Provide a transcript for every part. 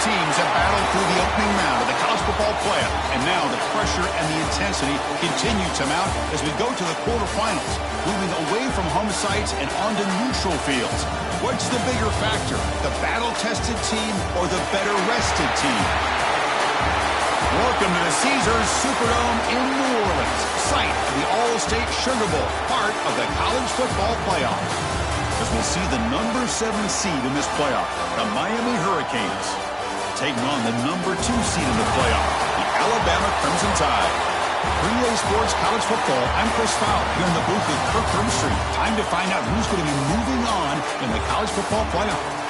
teams have battled through the opening round of the college football playoff, and now the pressure and the intensity continue to mount as we go to the quarterfinals, moving away from home sites and onto neutral fields. What's the bigger factor, the battle-tested team or the better-rested team? Welcome to the Caesars Superdome in New Orleans, site of the All-State Sugar Bowl, part of the college football playoff. As we'll see the number 7 seed in this playoff, the Miami Hurricanes, taking on the number 2 seed in the playoff, the Alabama Crimson Tide. 3A Sports College Football, I'm Chris Fowler, here in the booth with Kirk Herbstreit. Time to find out who's going to be moving on in the college football playoff.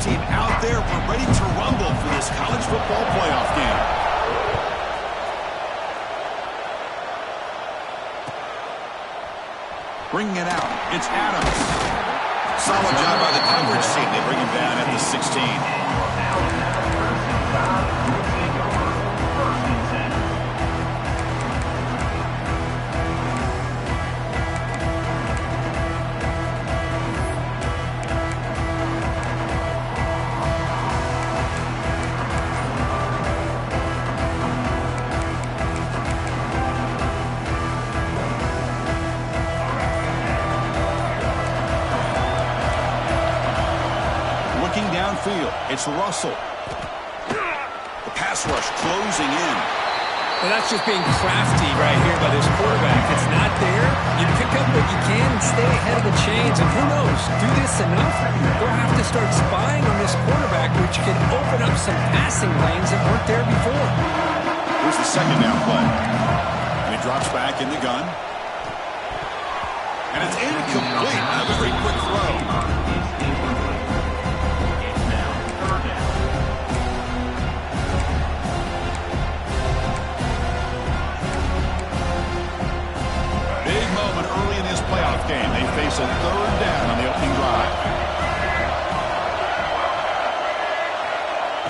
Team out there, we're ready to rumble for this college football playoff game. Bringing it out, it's Adams. Solid job by the coverage team. They bring him down at the 16. Downfield, it's Russell. The pass rush closing in. Well, that's just being crafty right here by this quarterback. It's not there. You pick up what you can and stay ahead of the chains. And who knows, do this enough, they'll have to start spying on this quarterback, which could open up some passing lanes that weren't there before. Here's the second down play. And he drops back in the gun. And it's incomplete. A very quick throw. Playoff game. They face a third down on the opening drive.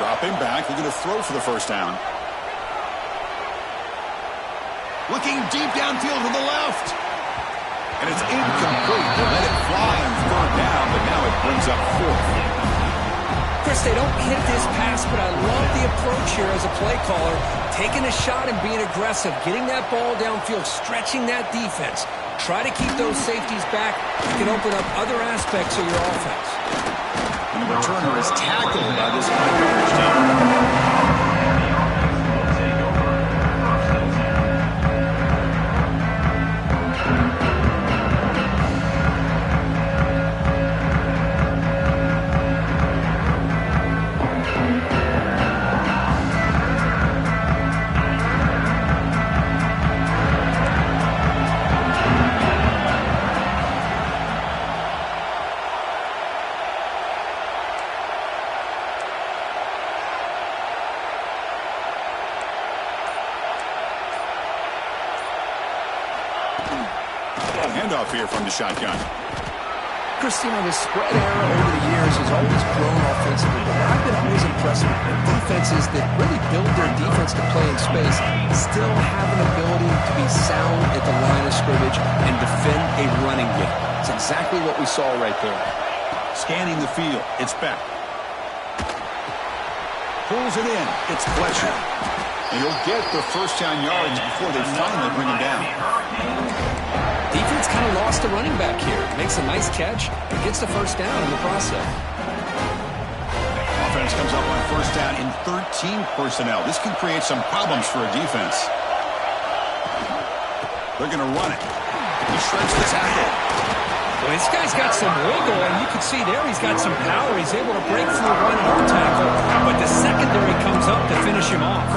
Dropping back, looking to throw for the first down. Looking deep downfield to the left. And it's incomplete. They let it fly on third down, but now it brings up fourth. Chris, they don't hit this pass, but I love the approach here as a play caller. Taking a shot and being aggressive, getting that ball downfield, stretching that defense. Try to keep those safeties back. You can open up other aspects of your offense. And the returner is tackled by this coverage team. Handoff here from the shotgun. Christina, the spread era over the years has always grown offensively, but I've been always impressed with defenses that really build their defense to play in space, still have an ability to be sound at the line of scrimmage and defend a running game. It's exactly what we saw right there. Scanning the field, it's Beck. Pulls it in, it's Fletcher. And he'll get the first down yards before they finally bring him down. Defense kind of lost the running back here. Makes a nice catch and gets the first down in the process. Offense comes up on first down in 13 personnel. This can create some problems for a defense. They're going to run it. He shreds the tackle. Well, this guy's got some wiggle, and you can see there he's got some power. He's able to break through one hard tackle, but the secondary comes up to finish him off.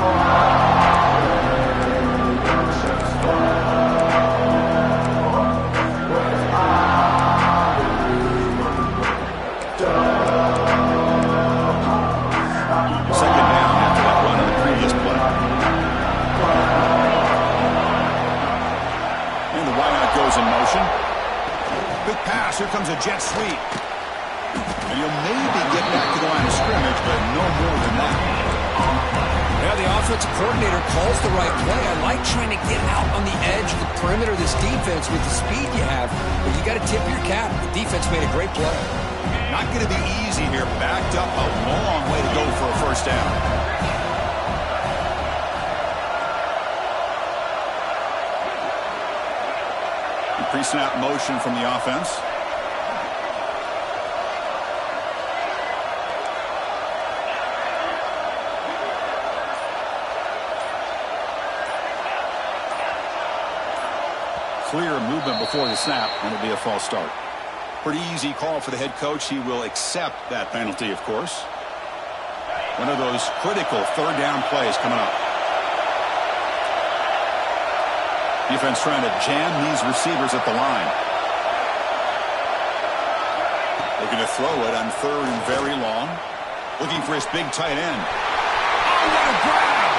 Here comes a jet sweep. And you'll maybe get back to the line of scrimmage, but no more than that. Yeah, the offensive coordinator calls the right play. I like trying to get out on the edge of the perimeter of this defense with the speed you have, but you got to tip your cap. The defense made a great play. Not going to be easy here. Backed up a long way to go for a first down. Pre-snap motion from the offense. Clear movement before the snap, and it'll be a false start. Pretty easy call for the head coach. He will accept that penalty, of course. One of those critical third down plays coming up. Defense trying to jam these receivers at the line. Looking to throw it on third and very long. Looking for his big tight end. Oh, what a grab!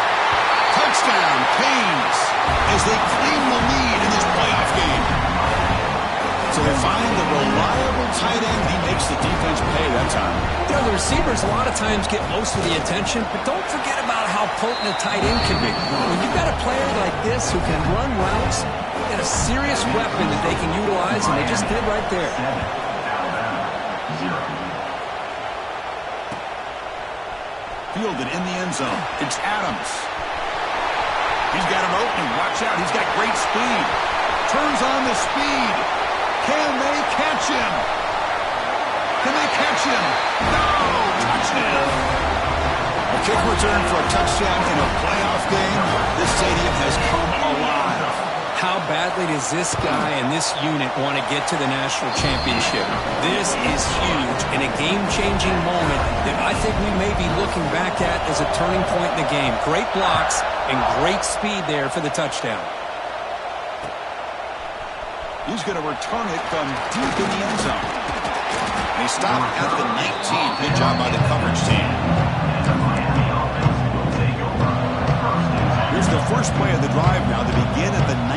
Touchdown, Canes, as they claim the lead in this playoff game. So they find the reliable tight end. He makes the defense pay that time. You know, the receivers a lot of times get most of the attention, but don't forget about how potent a tight end can be. When you've got a player like this who can run routes, you got a serious weapon that they can utilize, and they just did right there. Fielded in the end zone. It's Adams. He's got him open. Watch out. He's got great speed. Turns on the speed. Can they catch him? Can they catch him? No! Touchdown! A kick return for a touchdown in a playoff game. This stadium has come alive. How badly does this guy and this unit want to get to the national championship? This is huge and a game-changing moment that I think we may be looking back at as a turning point in the game. Great blocks and great speed there for the touchdown. He's going to return it from deep in the end zone. And he stopped at the 19. Good job by the coverage team. Here's the first play of the drive now to begin at the 19.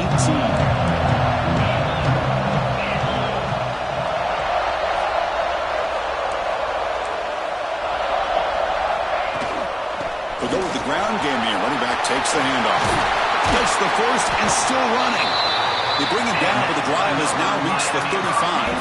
We'll go with the ground game here. Running back takes the handoff. Gets the first and still running. They bring him down, but the drive has now reached the 35.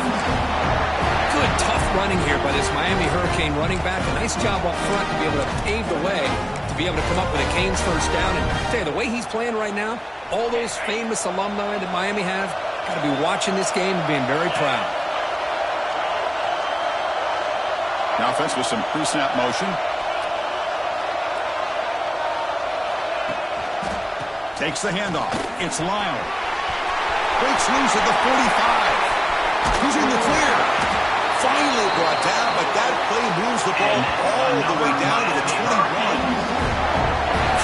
Good, tough running here by this Miami Hurricane running back. A nice job up front to be able to pave the way, to be able to come up with a Canes first down. And I tell you, the way he's playing right now, all those famous alumni that Miami have, got to be watching this game and being very proud. Now offense with some pre-snap motion. Takes the handoff. It's Lyle. Breaks loose at the 45. He's in the clear. Finally brought down, but that play moves the ball all the way down to the 21.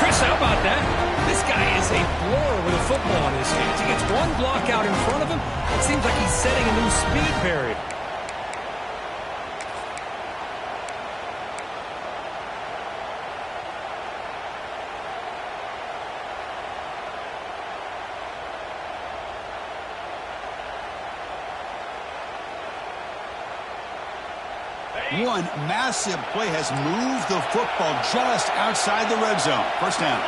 Chris, how about that? This guy is a blower with a football in his hands. He gets one block out in front of him. It seems like he's setting a new speed barrier. One massive play has moved the football just outside the red zone. First down.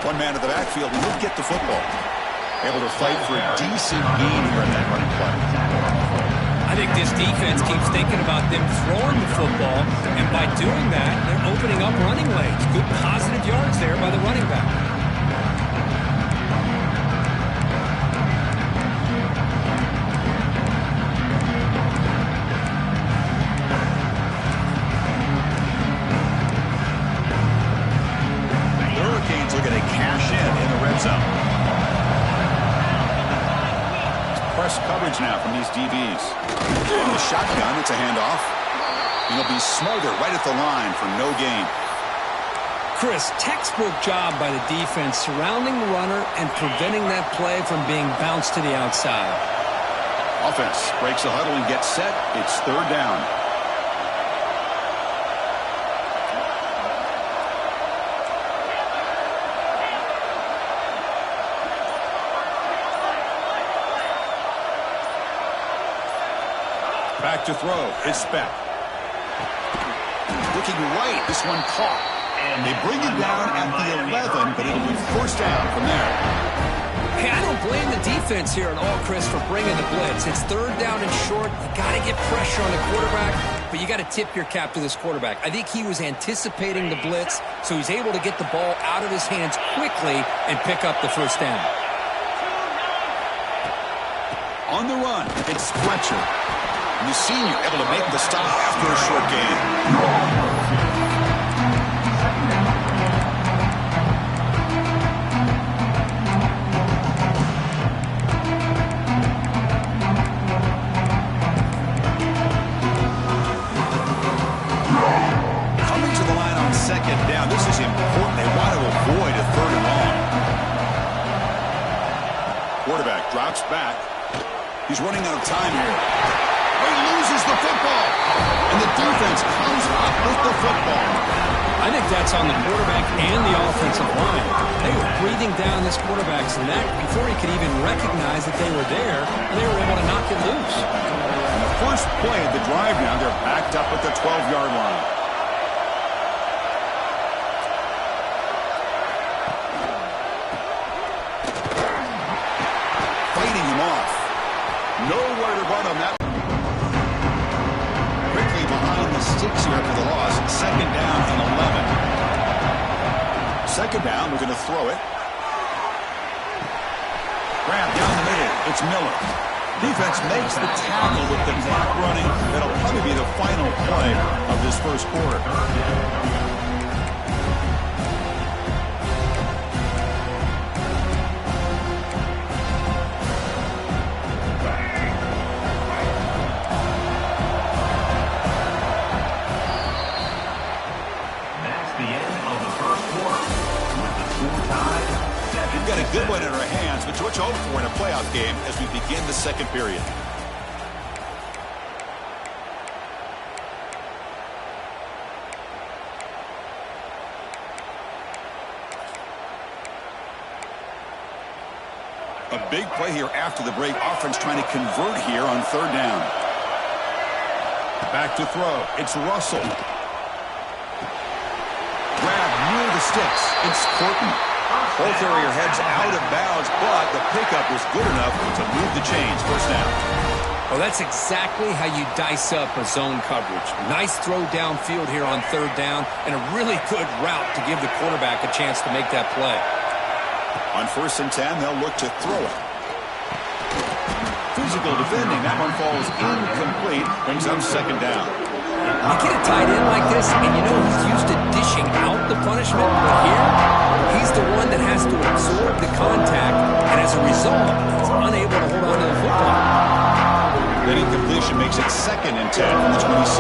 One man in the backfield will get the football. Able to fight for a decent gain here in that running play. I think this defense keeps thinking about them throwing the football, and by doing that, they're opening up running lanes. Good positive yards there by the running back. The Hurricanes are going to cash in the red zone. Press coverage now from these DBs. In the shotgun, it's a handoff. And he'll be smothered right at the line for no gain. Chris, textbook job by the defense surrounding the runner and preventing that play from being bounced to the outside. Offense breaks the huddle and gets set. It's third down. Back to throw. It's Beck. Looking right. This one caught. And they bring it down at the 11, but it'll be first down from there. Hey, I don't blame the defense here at all, Chris, for bringing the blitz. It's third down and short. You got to get pressure on the quarterback, but you got to tip your cap to this quarterback. I think he was anticipating the blitz, so he's able to get the ball out of his hands quickly and pick up the first down. On the run, it's Fletcher. And the senior able to make the stop after a short gain. Second down. This is important. They want to avoid a third and long. Quarterback drops back. He's running out of time here. He loses the football. And the defense comes up with the football. I think that's on the quarterback and the offensive line. They were breathing down this quarterback's neck before he could even recognize that they were there, and they were able to knock it loose. On the first play of the drive now, they're backed up at the 12-yard line. Nowhere to run on that. Quickly behind the sticks here after the loss. Second down and 11. Second down, we're going to throw it. Grab down the middle. It's Miller. Defense makes the tackle with the clock running. That'll probably be the final play of this first quarter. Good one in our hands, but what you hope for in a playoff game as we begin the second period. A big play here after the break. Offense trying to convert here on third down. Back to throw. It's Russell. Grab near the sticks. It's Courtney. Ball carrier heads out of bounds, but the pickup was good enough to move the chains. First down. Well, that's exactly how you dice up a zone coverage. Nice throw downfield here on third down, and a really good route to give the quarterback a chance to make that play. On 1st and 10, they'll look to throw it. Physical defending. That one falls incomplete. Brings up second down. You get a tight end like this, and you know he's used to dishing out the punishment, but here, he's the one that has to absorb the contact, and as a result, he's unable to hold on to the football. That incompletion makes it 2nd and 10 from the 26.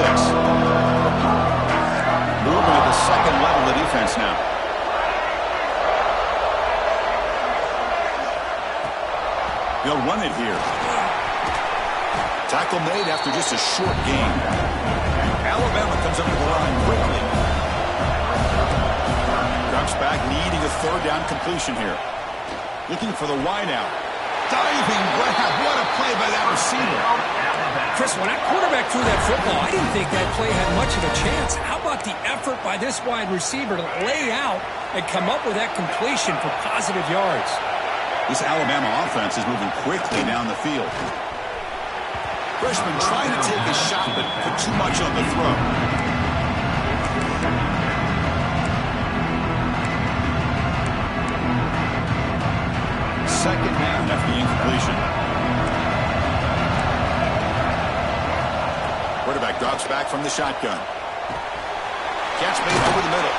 Moving at the second level of defense now. They'll run it here. Tackle made after just a short gain. Alabama comes up to the line quickly. Drops back, needing a third down completion here. Looking for the wideout. Diving grab. What a play by that receiver. Chris, when that quarterback threw that football, I didn't think that play had much of a chance. How about the effort by this wide receiver to lay out and come up with that completion for positive yards? This Alabama offense is moving quickly down the field. Freshman trying to take a shot, but put too much on the throw. Second down after the incompletion. Quarterback drops back from the shotgun. Catch made over the middle.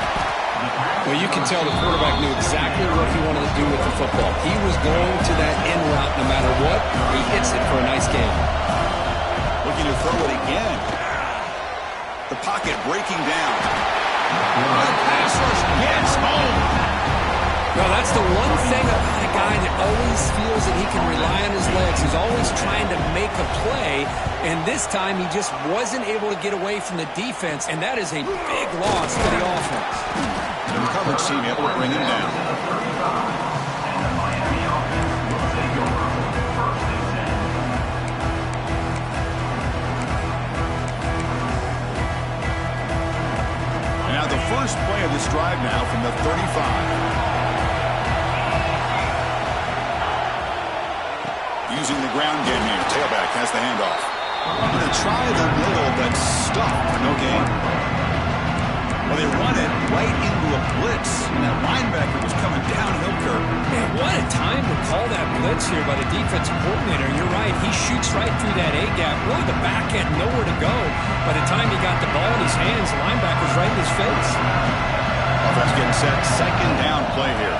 Well, you can tell the quarterback knew exactly what he wanted to do with the football. He was going to that in route no matter what. He hits it for a nice gain. Looking to throw it again. The pocket breaking down. The pass rush gets home. No, that's the one thing about a guy that always feels that he can rely on his legs. He's always trying to make a play, and this time he just wasn't able to get away from the defense, and that is a big loss to the offense. And the coverage team able to bring him down. first play of this drive now from the 35. Using the ground game here. Tailback has the handoff. Going to try the middle, but stuffed for no gain. Well, they run it right into a blitz, and that linebacker was coming downhill curve. Man, what a time to call that blitz here by the defensive coordinator. You're right, he shoots right through that A-gap. Really, the back end, nowhere to go. By the time he got the ball in his hands, the linebacker's right in his face. Offense getting set. Second down play here.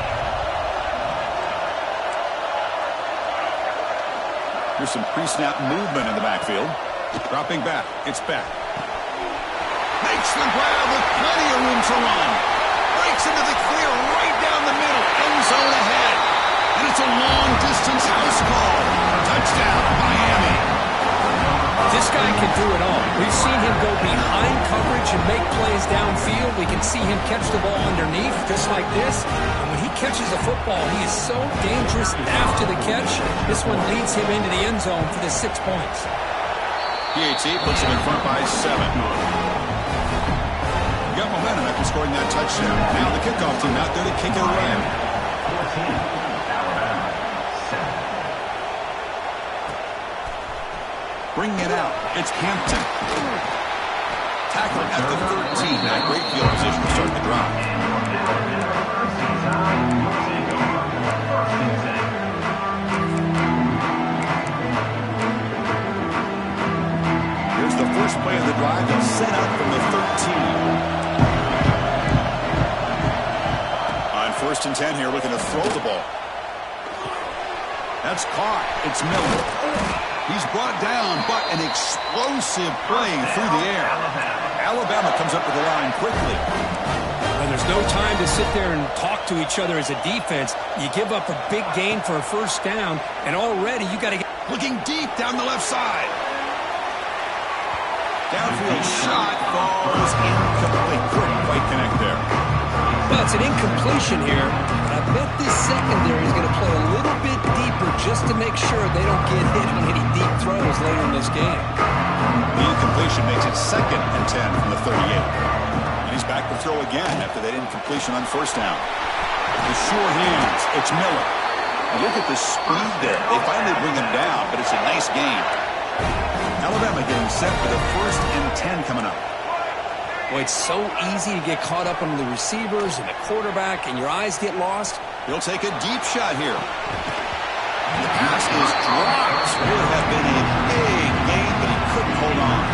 Here's some pre-snap movement in the backfield. Dropping back. It's back. Makes the grab with plenty of room to run. Breaks into the clear right down the middle. End zone ahead. And it's a long-distance house call. Touchdown, Miami. This guy can do it all. We've seen him go behind coverage and make plays downfield. We can see him catch the ball underneath, just like this. And when he catches a football, he is so dangerous after the catch. This one leads him into the end zone for the 6 points. PAT puts him in front by 7. Got momentum after scoring that touchdown. Now the kickoff team out there to kick it away. Bringing it out. It's Hampton. Tackling at the 13. Now great field position to start the drive. Here's the first play of the drive. They'll set up from the 13. First and 10 here, looking to throw the ball. That's caught. It's Miller. He's brought down, but an explosive play through the air. Alabama comes up with the line quickly. And there's no time to sit there and talk to each other as a defense. You give up a big gain for a first down, and already you got to get... Looking deep down the left side. Downfield shot falls incomplete. Couldn't quite connect there. Well, it's an incompletion here, but I bet this secondary is going to play a little bit deeper just to make sure they don't get hit on any deep throws later in this game. The incompletion makes it 2nd and 10 from the 38. And he's back to throw again after that incompletion on first down. The sure hands, it's Miller. And look at the speed there. They finally bring him down, but it's a nice gain. Alabama getting set for the 1st and 10 coming up. Boy, it's so easy to get caught up on the receivers and the quarterback, and your eyes get lost. He'll take a deep shot here. The pass is dropped. Would have been a big gain, but he couldn't hold on.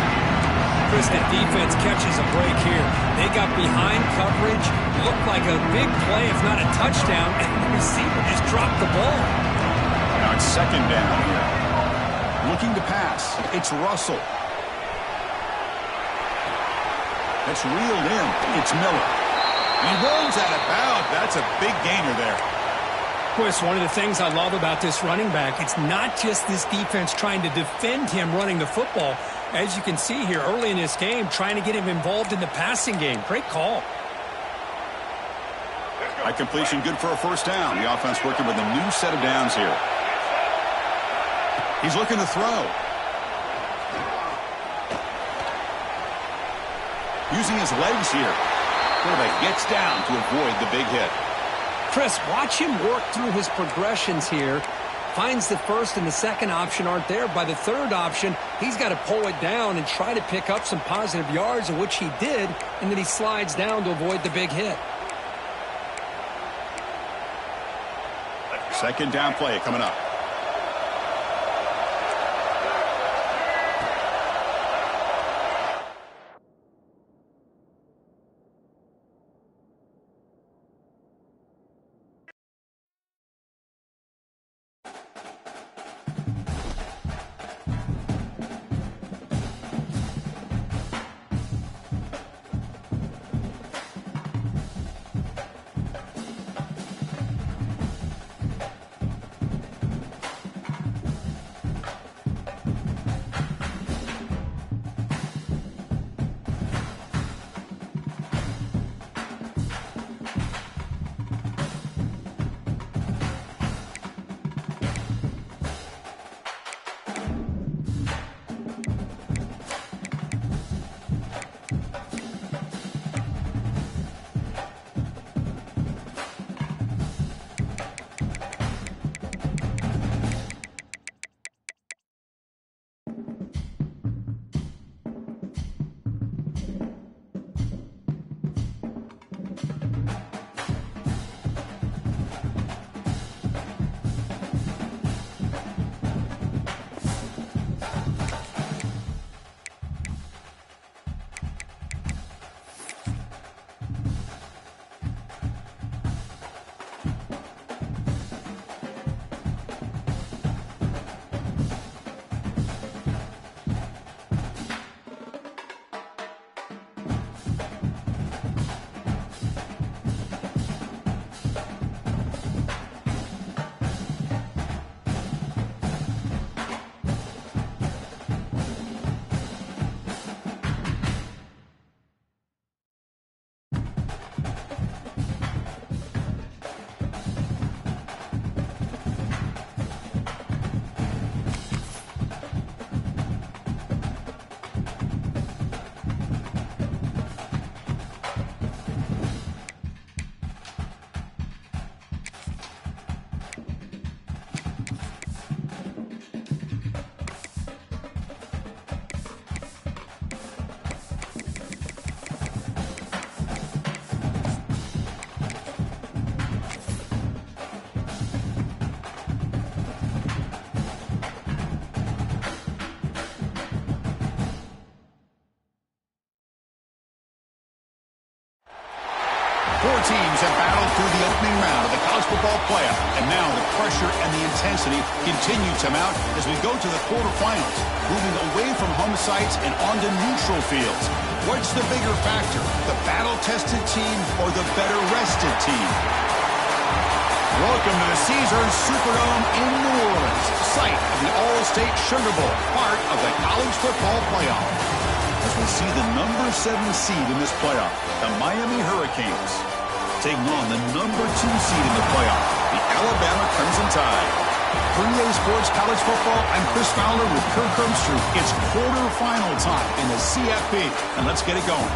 Chris, the defense catches a break here. They got behind coverage, looked like a big play, if not a touchdown, and the receiver just dropped the ball. Now it's 2nd down here. Looking to pass. It's Russell. It's reeled in. It's Miller. He rolls out of bounds. That's a big gainer there. Chris, one of the things I love about this running back, it's not just this defense trying to defend him running the football. As you can see here early in this game, trying to get him involved in the passing game. Great call. High completion, good for a first down. The offense working with a new set of downs here. He's looking to throw. Using his legs here. Quarterback gets down to avoid the big hit. Chris, watch him work through his progressions here. Finds the first and the second option aren't there. By the third option, he's got to pull it down and try to pick up some positive yards, which he did, and then he slides down to avoid the big hit. 2nd down play coming up. Four teams have battled through the opening round of the college football playoff, and now the pressure and the intensity continue to mount as we go to the quarterfinals, moving away from home sites and onto neutral fields. What's the bigger factor, the battle-tested team or the better-rested team? Welcome to the Caesars Superdome in New Orleans, site of the All-State Sugar Bowl, part of the college football playoff. As we see the number 7 seed in this playoff, the Miami Hurricanes, taking on the number 2 seed in the playoff, the Alabama Crimson Tide. For EA Sports College Football, I'm Chris Fowler with Kirk Herbstreit. It's quarterfinal time in the CFP, and let's get it going.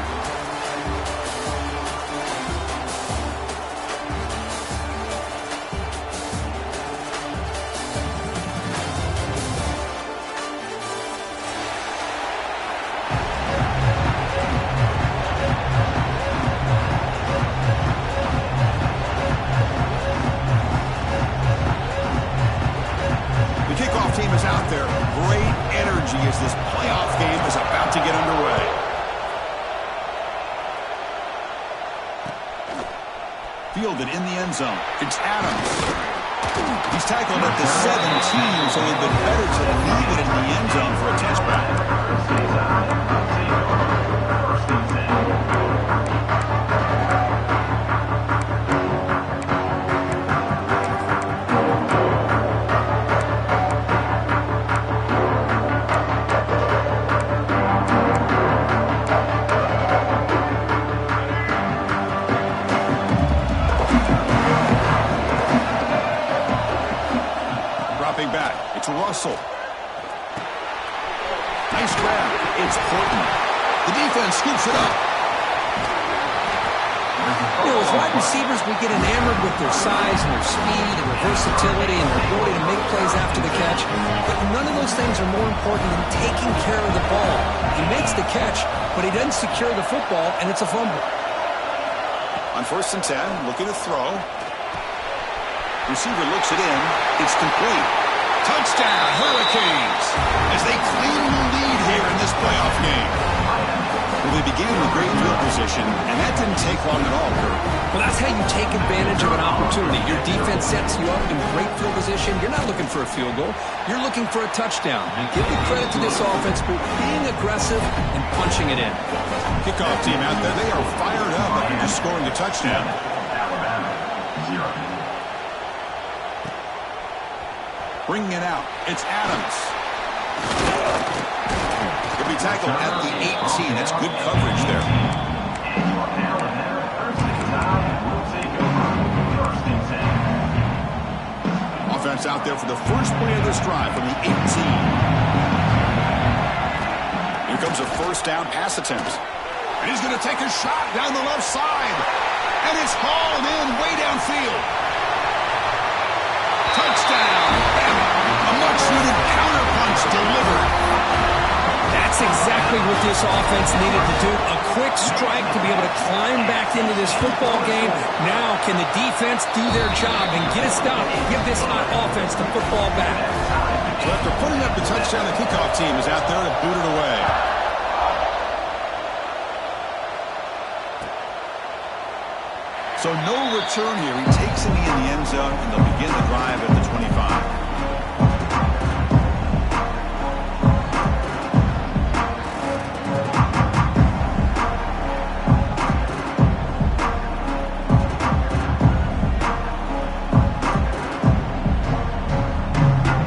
As this playoff game is about to get underway. Fielded in the end zone. It's Adams. He's tackled at the 17, so they've been better to leave it in the end zone for a touchback. Back. It's Russell. Nice grab. It's Portland. The defense scoops it up. You know, as wide receivers, we get enamored with their size and their speed and their versatility and their ability to make plays after the catch. But none of those things are more important than taking care of the ball. He makes the catch, but he doesn't secure the football, and it's a fumble. On 1st and 10, looking to throw. Receiver looks it in. It's complete. Touchdown, Hurricanes, as they claim the lead here in this playoff game. Well, they began with great field position, and that didn't take long at all, Kurt. Well, that's how you take advantage of an opportunity. Your defense sets you up in great field position. You're not looking for a field goal. You're looking for a touchdown. And give the credit to this offense for being aggressive and punching it in. Kickoff team out there, they are fired up after just scoring a touchdown. Bringing it out, it's Adams. He'll be tackled at the 18. That's good coverage there. Offense out there for the first play of this drive from the 18. Here comes a first down pass attempt. And he's going to take a shot down the left side. And it's hauled in way downfield. Touchdown, Bama. A much-needed counterpunch delivered. That's exactly what this offense needed to do. A quick strike to be able to climb back into this football game. Now, can the defense do their job and get a stop and give this hot offense the football back? So after putting up the touchdown, the kickoff team is out there to boot it away. So no return here. He takes it in the end zone, and they'll begin the drive at the 25.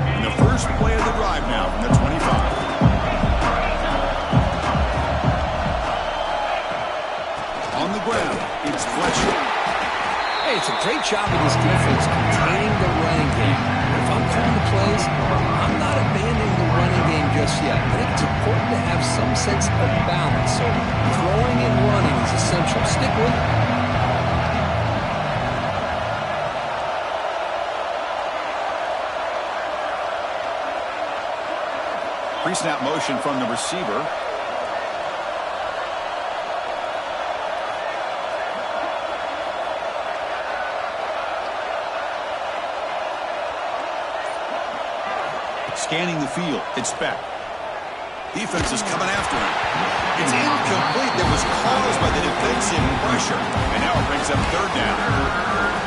And the first play of the drive now from the 25. On the ground, it's Fletcher. Hey, it's a great job of this defense containing the running game. If I'm calling the plays, I'm not abandoning the running game just yet. I think it's important to have some sense of balance. So throwing and running is essential. Stick with it. Pre-snap motion from the receiver. Scanning the field, it's Beck. Defense is coming after him. It's incomplete. That was caused by the defensive pressure. And now it brings up third down.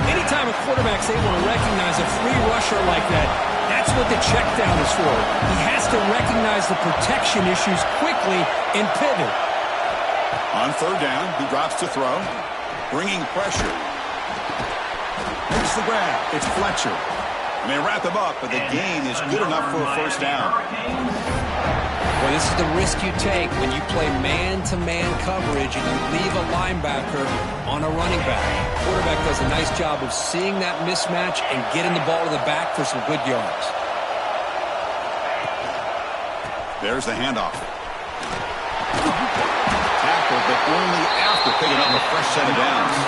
Anytime a quarterback's able to recognize a free rusher like that, that's what the check down is for. He has to recognize the protection issues quickly and pivot. On third down, he drops to throw, bringing pressure. Makes the grab. It's Fletcher. And they wrap him up, but the gain is good enough for a first down. Well, this is the risk you take when you play man-to-man coverage and you leave a linebacker on a running back. Quarterback does a nice job of seeing that mismatch and getting the ball to the back for some good yards. There's the handoff. Tackle, but only after picking up a fresh set of downs.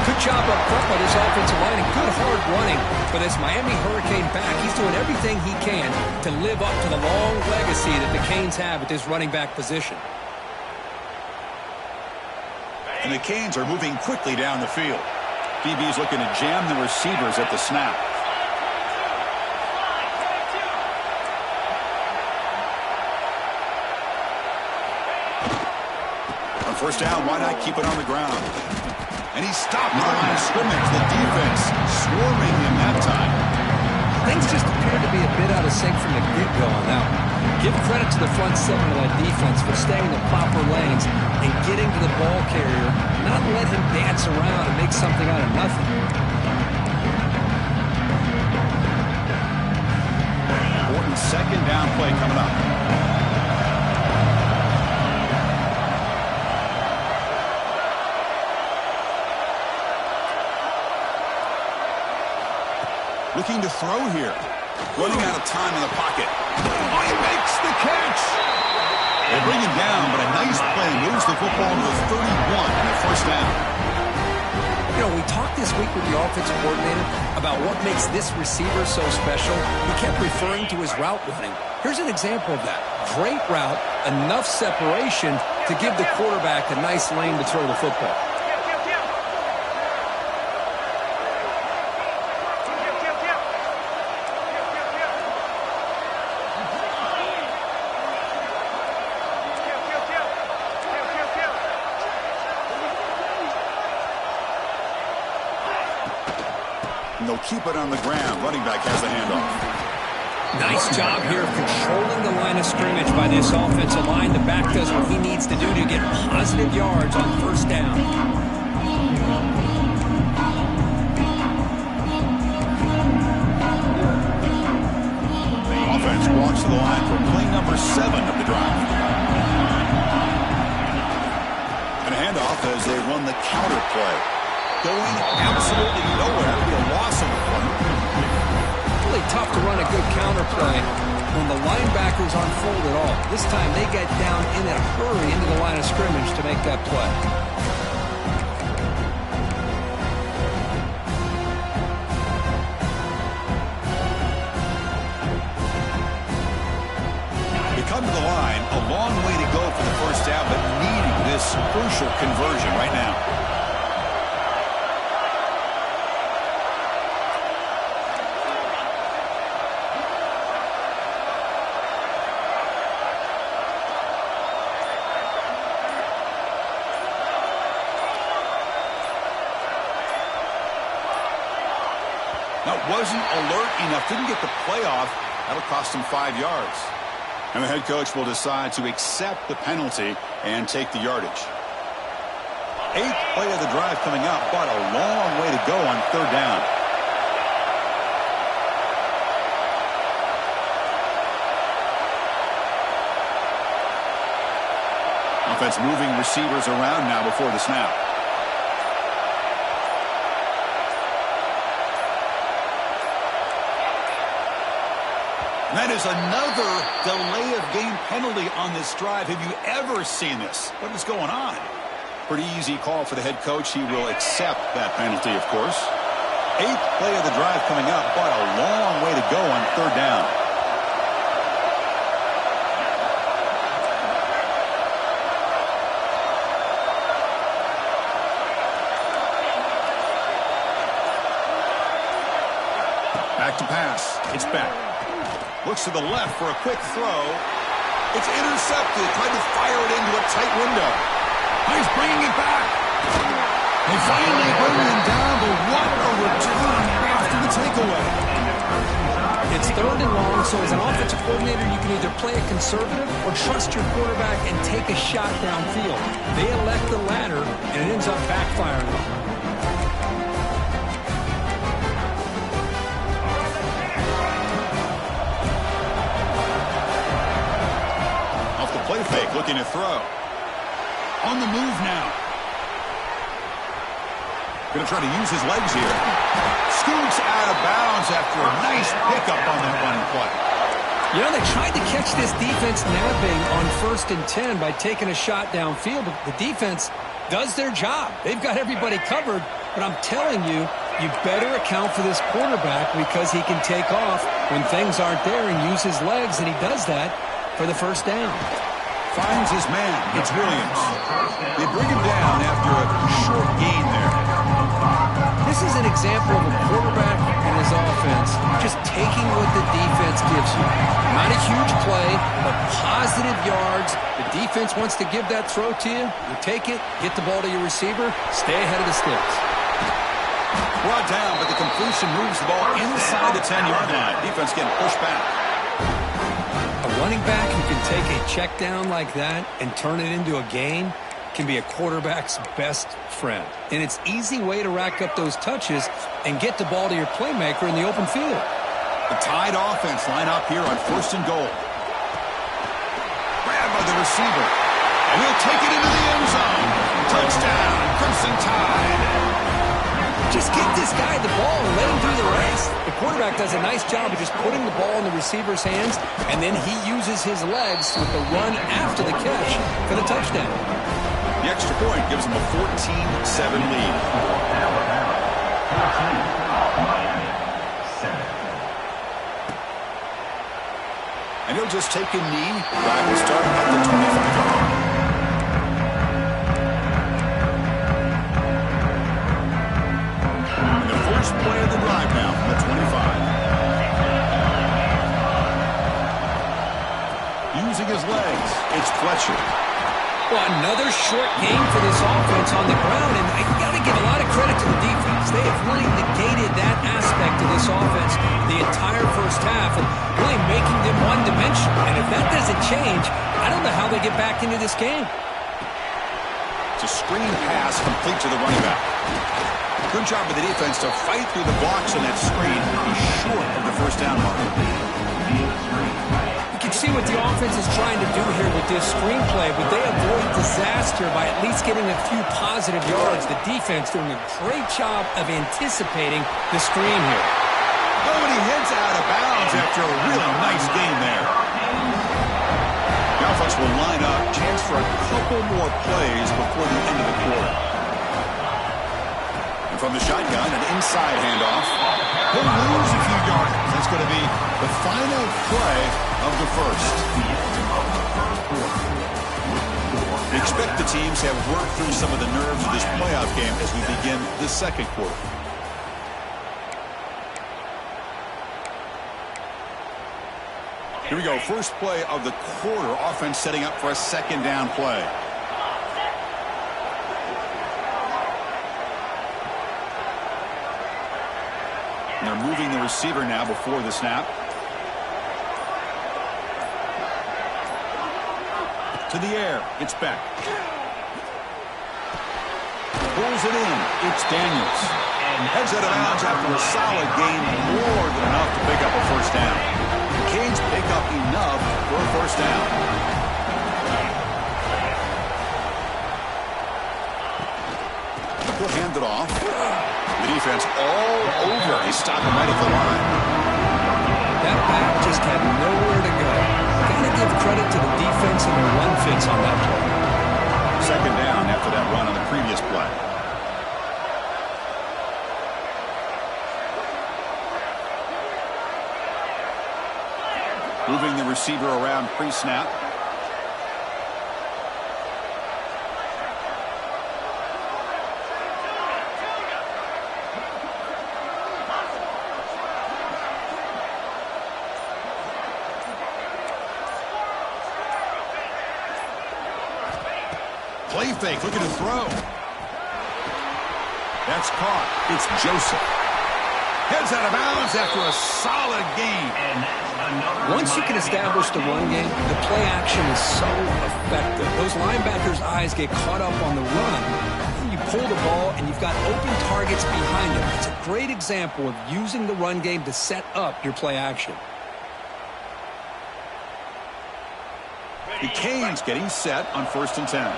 Good job up front by this offensive line and good hard running for this Miami Hurricane back. He's doing everything he can to live up to the long legacy that the Canes have at this running back position. And the Canes are moving quickly down the field. DB's looking to jam the receivers at the snap. On first down, why not keep it on the ground? And he stopped at the line of scrimmage. The defense swarming him that time. Things just appear to be a bit out of sync from the get-go on that one. Give credit to the front seven of that defense for staying in the proper lanes and getting to the ball carrier, not let him dance around and make something out of nothing. Important second down play coming up. Looking to throw here. Running out of time in the pocket. Oh, he makes the catch. They bring him down, but a nice play moves the football to the 31 and a first down. You know, we talked this week with the offensive coordinator about what makes this receiver so special. He kept referring to his route running. Here's an example of that. Great route, enough separation to give the quarterback a nice lane to throw the football. And they'll keep it on the ground. Running back has the handoff. Nice job here of controlling the line of scrimmage by this offensive line. The back does what he needs to do to get positive yards on first down. The offense walks to the line for play number 7 of the drive. And a handoff as they run the counter play. Going absolutely nowhere. It'll be a loss on the play. Really tough to run a good counter play when the linebackers aren't full at all. This time they get down in a hurry into the line of scrimmage to make that play. They come to the line, a long way to go for the first down, but needing this crucial conversion right now. That wasn't alert enough. Didn't get the play off. That'll cost him 5 yards. And the head coach will decide to accept the penalty and take the yardage. 8th play of the drive coming up, but a long way to go on third down. Offense moving receivers around now before the snap. That is another delay of game penalty on this drive. Have you ever seen this? What is going on? Pretty easy call for the head coach. He will accept that penalty, of course. 8th play of the drive coming up, but a long way to go on third down. Back to pass. It's back. Looks to the left for a quick throw. It's intercepted. Tried to fire it into a tight window. He's bringing it back. They finally bring him down, but what a return after the takeaway. It's 3rd and long, so as an offensive coordinator, you can either play it conservative or trust your quarterback and take a shot downfield. They elect the latter, and it ends up backfiring on them. Off the play fake, looking to throw. On the move now. Going to try to use his legs here. Scoots out of bounds after a nice pickup on that running play. You know, they tried to catch this defense napping on 1st and 10 by taking a shot downfield, but the defense does their job. They've got everybody covered, but I'm telling you, you better account for this quarterback because he can take off when things aren't there and use his legs, and he does that for the 1st down. Finds his man. It's Williams. They bring him down after a short gain there. This is an example of a quarterback and his offense just taking what the defense gives you. Not a huge play, but positive yards. The defense wants to give that throw to you. You take it, get the ball to your receiver, stay ahead of the sticks. Brought down, but the completion moves the ball inside the 10-yard line. Defense getting pushed back. A running back who can take a check down like that and turn it into a gain can be a quarterback's best friend. And it's an easy way to rack up those touches and get the ball to your playmaker in the open field. The Tide offense line up here on 1st and goal. Grabbed by the receiver. And he'll take it into the end zone. Touchdown, Crimson Tide. Just get this guy the ball and let him do the rest. The quarterback does a nice job of just putting the ball in the receiver's hands, and then he uses his legs with the run after the catch for the touchdown. The extra point gives him a 14-7 lead. And he'll just take a knee. Drive will start at the 25-yard line. And the first play of the drive now from the 25. Using his legs, it's Fletcher. Well, another short game for this offense on the ground, and you got to give a lot of credit to the defense. They have really negated that aspect of this offense the entire 1st half and really making them one-dimensional. And if that doesn't change, I don't know how they get back into this game. It's a screen pass complete to the running back. Good job of the defense to fight through the blocks on that screen. He's short of the 1st down mark. You can see what the offense is trying to do here with this screenplay, but they avoid disaster by at least getting a few positive yards. The defense doing a great job of anticipating the screen here. Oh, and he heads out of bounds after a really nice game there. The offense will line up, chance for a couple more plays before the end of the quarter. And from the shotgun, an inside handoff. He'll lose a few yards. That's going to be the final play of the 1st. We expect the teams to have worked through some of the nerves of this playoff game as we begin the 2nd quarter. Here we go. First play of the quarter. Offense setting up for a 2nd down play. And they're moving the receiver now before the snap. To the air. It's Beck. Pulls it in. It's Daniels. Heads out of bounds after a solid gain, more than enough to pick up a 1st down. The Canes pick up enough for a 1st down. He'll hand it off. The defense all over. He's stopping right at the line. That back just had nowhere to go. Got to give credit to the defense and their run fits on that play. 2nd down after that run on the previous play. Moving the receiver around pre-snap. Play fake, looking to throw. That's caught. It's Joseph. Heads out of bounds after a solid gain. Once you can establish the run game, the play action is so effective. Those linebackers' eyes get caught up on the run. You pull the ball, and you've got open targets behind them. It's a great example of using the run game to set up your play action. The Canes getting set on 1st and 10.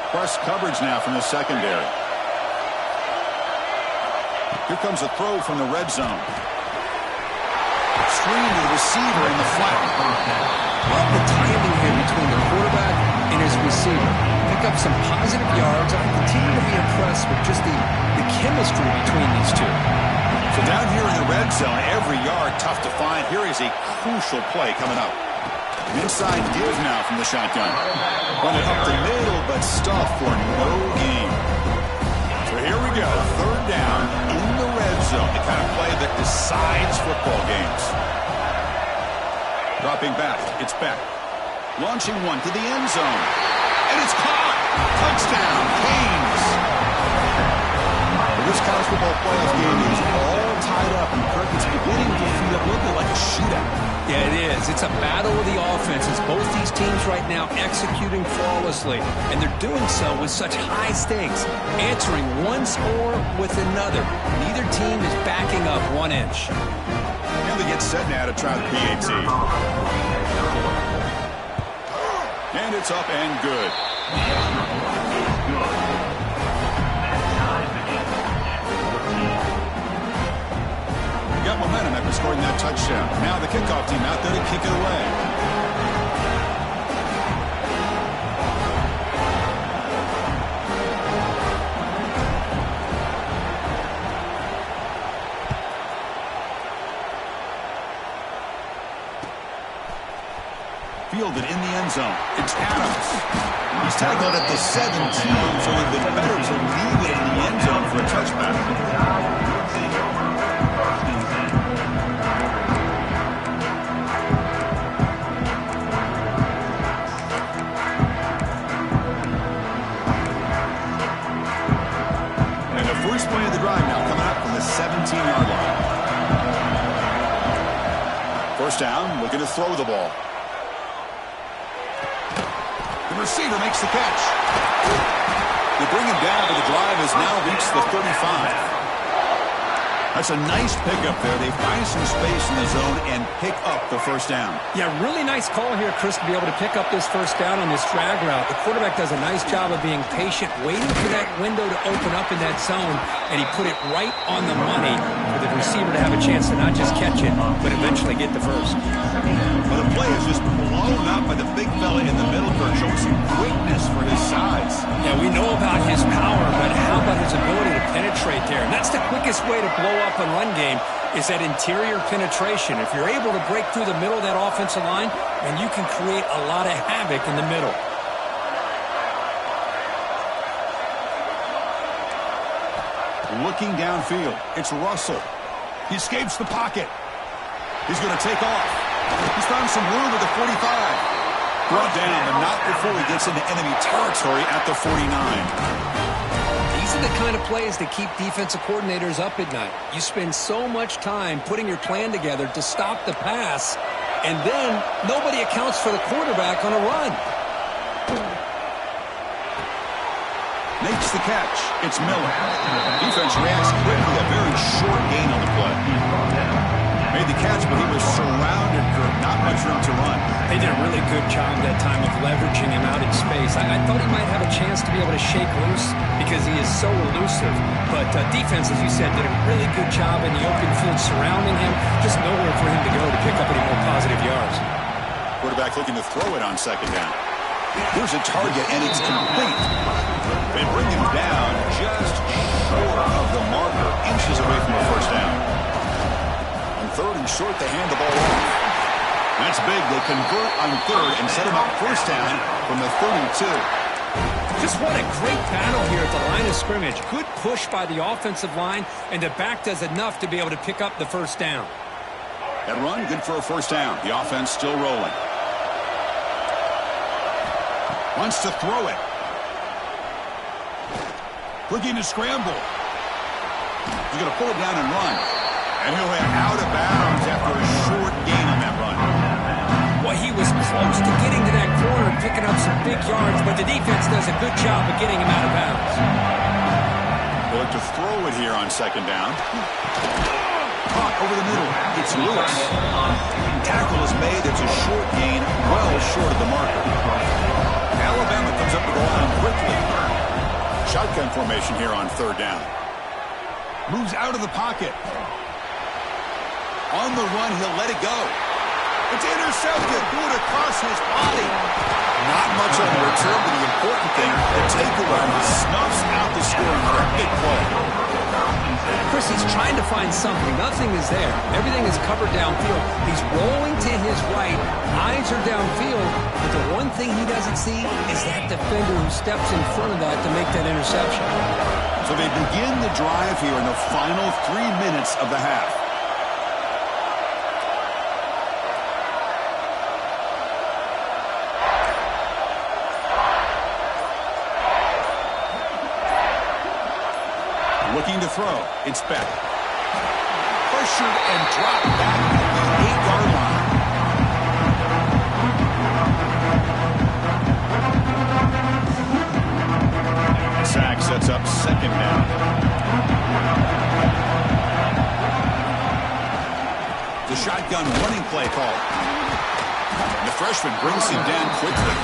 Press coverage now from the secondary. Here comes a throw from the red zone. Screen to the receiver in the flat. Love the timing here between the quarterback and his receiver. Pick up some positive yards. I continue to be impressed with just the chemistry between these two. So down here in the red zone, every yard tough to find. Here is a crucial play coming up. Inside give now from the shotgun. Run it up the middle, but stuffed for no gain. So here we go. 3rd down in the red zone. The kind of play that decides football games. Dropping back. It's Beck. Launching one to the end zone. And it's caught. Touchdown, Canes. Well, this college football playoff game is all tied up, and Kirk is beginning to feel a little bit like a shootout. Yeah, it is. It's a battle of the offenses. Both these teams right now executing flawlessly, and they're doing so with such high stakes, answering one score with another. Neither team is backing up 1 inch. And they get set now to try the PAT. And it's up and good. Got momentum after scoring that touchdown. Now the kickoff team out there to kick it away. Fielded in the end zone. It's Adams. He's tackled at the 17, so it would have been better to leave it in the end zone for a touchback. First play of the drive now coming up from the 17-yard line. 1st down, looking to throw the ball. The receiver makes the catch. They bring him down, but the drive has now reached the 35. That's a nice pickup there. They find some space in the zone and pick up the 1st down. Yeah, really nice call here, Chris, to be able to pick up this 1st down on this drag route. The quarterback does a nice job of being patient, waiting for that window to open up in that zone, and he put it right on the money for the receiver to have a chance to not just catch it, but eventually get the 1st. Well, the play is just blown up by the big fella in the middle, showing some quickness for his size. Yeah, we know about his power, but how about his ability to penetrate there? And that's the quickest way to blow up a run game, is that interior penetration. If you're able to break through the middle of that offensive line, then you can create a lot of havoc in the middle. Looking downfield, it's Russell. He escapes the pocket. He's going to take off. He's found some room at the 45. Brought down, but not before he gets into enemy territory at the 49. These are the kind of plays that keep defensive coordinators up at night. You spend so much time putting your plan together to stop the pass, and then nobody accounts for the quarterback on a run. Makes the catch. It's Miller. Defense reacts quickly. A very short gain on the play. Made the catch, but he was surrounded for not much room to run. They did a really good job that time of leveraging him out in space. I thought he might have a chance to be able to shake loose because he is so elusive. But defense, as you said, did a really good job in the open field surrounding him. Just nowhere for him to go to pick up any more positive yards. Quarterback looking to throw it on 2nd down. Here's a target, and it's complete. They bring him down just short of the marker, inches away from the 1st down. On 3rd and short, they hand the ball off. That's big. They convert on 3rd and set him up 1st down from the 32. Just what a great battle here at the line of scrimmage. Good push by the offensive line, and the back does enough to be able to pick up the 1st down. That run, good for a 1st down. The offense still rolling. Wants to throw it. Looking to scramble. He's going to pull it down and run. And he'll head out of bounds after a short gain on that run. Well, he was close to getting to that corner and picking up some big yards, but the defense does a good job of getting him out of bounds. They'll look to throw it here on second down. Caught over the middle. It's Lewis. Tackle is made. It's a short gain, well short of the marker. Alabama comes up to the line quickly. Shotgun formation here on third down. Moves out of the pocket. On the run, he'll let it go. It's intercepted. Threw it across his body. Not much on the return, but the important thing, the takeaway, he snuffs out the scoring for a big play. Chris, he's trying to find something. Nothing is there. Everything is covered downfield. He's rolling to his right. Eyes are downfield. But the one thing he doesn't see is that defender who steps in front of that to make that interception. So they begin the drive here in the final 3 minutes of the half. Looking to throw. It's Beck. Pressured and dropped back at the 8-yard line. The sack sets up second down. The shotgun running play call. The freshman brings him down quickly.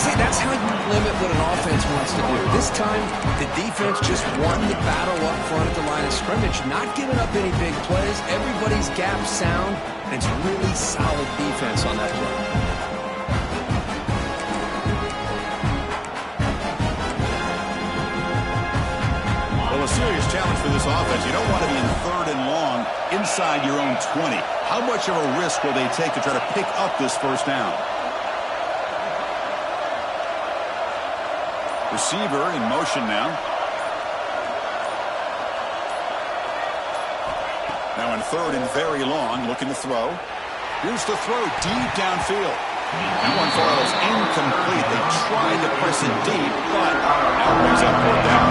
See, that's how you limit what an offense wants to do. This time, the defense just won the battle up front at the line of scrimmage, not giving up any big plays. Everybody's gap sound, and it's really solid defense on that play. Well, a serious challenge for this offense. You don't want to be in third and long inside your own 20. How much of a risk will they take to try to pick up this first down? Receiver in motion now. Now in third and very long, looking to throw. Here's the throw deep downfield. That one falls incomplete. They tried to press it deep, but now brings up fourth down.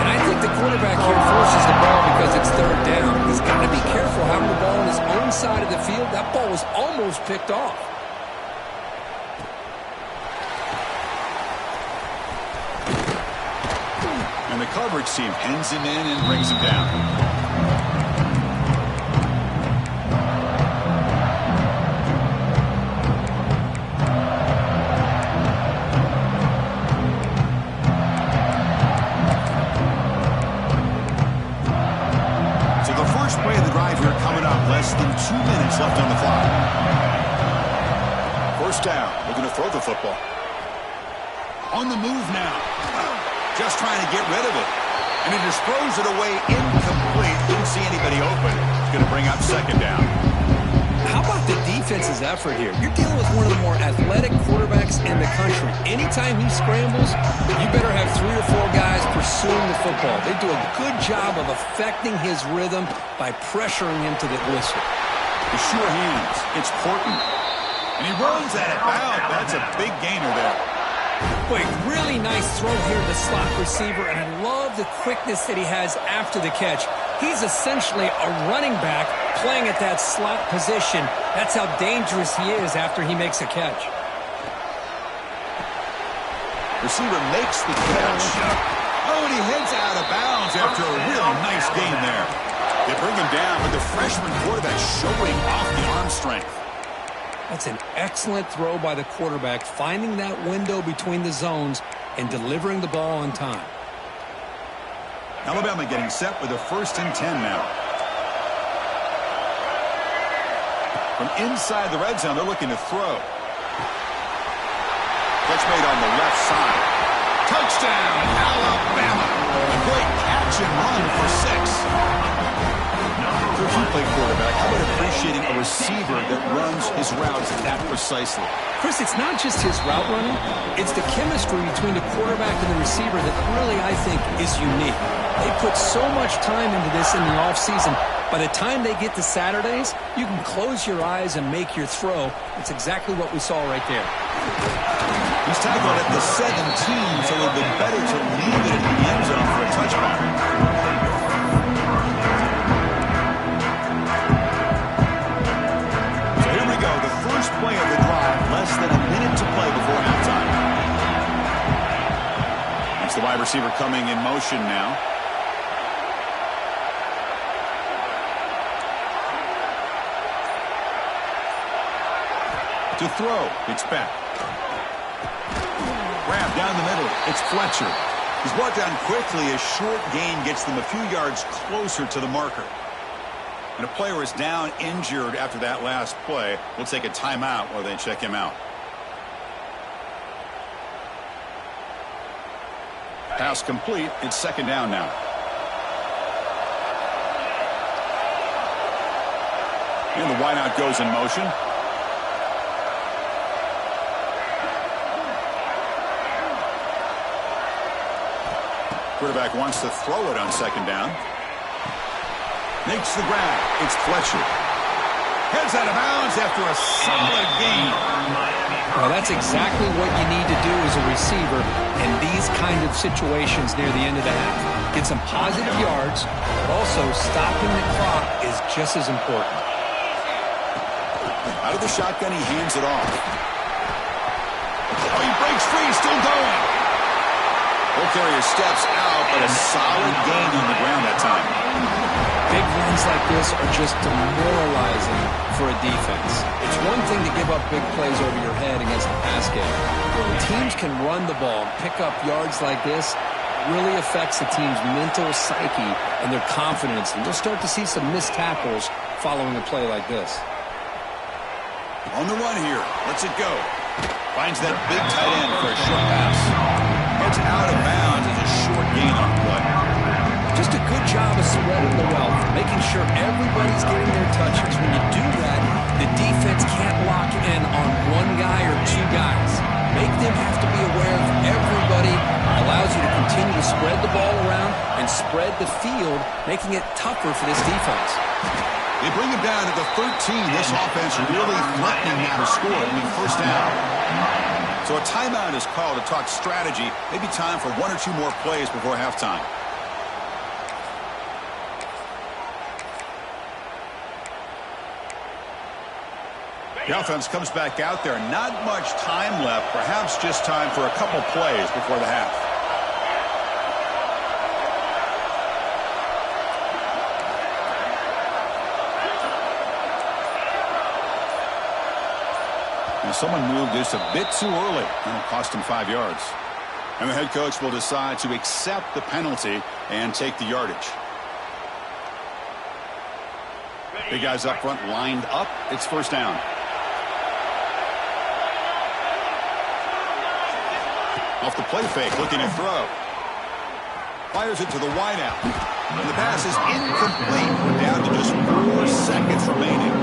And I think the quarterback here forces the ball because it's third down. He's got to be careful having the ball on his own side of the field. That ball was almost picked off. And the coverage team pins him in and brings him down. So the first play of the drive here coming up. Less than 2 minutes left on the clock. First down. Looking to throw the football. On the move now. Just trying to get rid of it. And he just throws it away incomplete. Didn't see anybody open. It's going to bring up second down. How about the defense's effort here? You're dealing with one of the more athletic quarterbacks in the country. Anytime he scrambles, you better have 3 or 4 guys pursuing the football. They do a good job of affecting his rhythm by pressuring him to the whistle. The sure hands. It's Portman. And he runs at it. Wow, that's a big gainer there. Boy, really nice throw here to the slot receiver, and I love the quickness that he has after the catch. He's essentially a running back playing at that slot position. That's how dangerous he is after he makes a catch. Receiver makes the catch. Oh, and he heads out of bounds after a really nice gain there. They bring him down, but the freshman quarterback showing off the arm strength. That's an excellent throw by the quarterback, finding that window between the zones and delivering the ball on time. Alabama getting set with a 1st and 10 now. From inside the red zone, they're looking to throw. Catch made on the left side. Touchdown, Alabama. A great catch and run for 6. Chris, you play quarterback. How about appreciating a receiver that runs his routes that precisely? Chris, it's not just his route running. It's the chemistry between the quarterback and the receiver that really, I think, is unique. They put so much time into this in the offseason. By the time they get to Saturdays, you can close your eyes and make your throw. It's exactly what we saw right there. He's tackled at the 17, so it would be better to leave it in the end zone for a touchback. First play of the drive, less than a minute to play before halftime. That's the wide receiver coming in motion now. To throw, it's back. Grab down the middle, it's Fletcher. He's brought down quickly. A short gain gets them a few yards closer to the marker. And a player is down injured after that last play. We'll take a timeout while they check him out. Pass complete. It's second down now. And the wideout goes in motion. Quarterback wants to throw it on second down. Makes the grab. It's Fletcher. Heads out of bounds after a solid gain. Well, that's exactly what you need to do as a receiver in these kind of situations near the end of the half. Get some positive yards, but also stopping the clock is just as important. Out of the shotgun, he hands it off. Oh, he breaks free, still going. Ball carrier steps out, but a solid gain on the ground that time. Big runs like this are just demoralizing for a defense. It's one thing to give up big plays over your head against the pass game. When teams can run the ball and pick up yards like this, it really affects the team's mental psyche and their confidence. And you'll start to see some missed tackles following a play like this. On the run here. Lets it go. Finds that big tight end for a short pass. Heads out of bounds as a short gain on the play. Just a good job of spreading the wealth, making sure everybody's getting their touches. When you do that, the defense can't lock in on one guy or two guys. Make them have to be aware of everybody. Allows you to continue to spread the ball around and spread the field, making it tougher for this defense. They bring him down at the 13. This offense really threatening now to score. First down. So a timeout is called to talk strategy. Maybe time for one or two more plays before halftime. The offense comes back out there. Not much time left. Perhaps just time for a couple plays before the half. And someone moved this a bit too early. It'll cost him 5 yards. And the head coach will decide to accept the penalty and take the yardage. Big guys up front lined up. It's first down. Off the play fake, looking to throw. Fires it to the wideout. And the pass is incomplete. We're down to just 4 seconds remaining.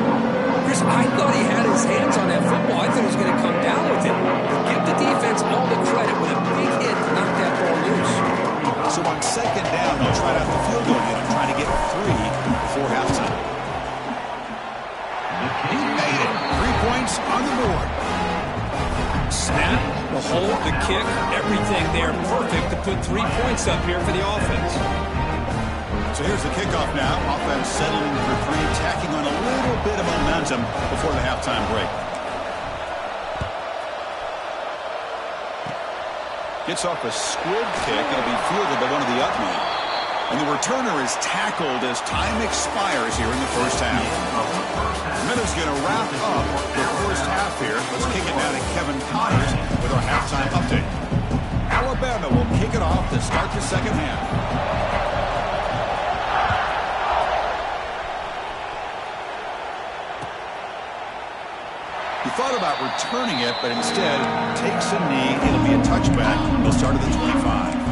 Chris, I thought he had his hands on that football. I thought he was going to come down with it. Give the defense all the credit with a big hit to knock that ball loose. So on second down, they'll try out the field goal unit, trying to get 3 before halftime. He made it. 3 points on the board. Snap, the hold, the kick, everything there perfect to put 3 points up here for the offense. So here's the kickoff now. Offense settling for 3, tacking on a little bit of momentum before the halftime break. Gets off a squib kick. It'll be fielded by one of the up men. And the returner is tackled as time expires here in the first half. Miller's going to wrap up the first half here. Let's kick it down to Kevin Connors with our halftime update. Alabama will kick it off to start the second half. He thought about returning it, but instead takes a knee. It'll be a touchback. He'll start at the 25.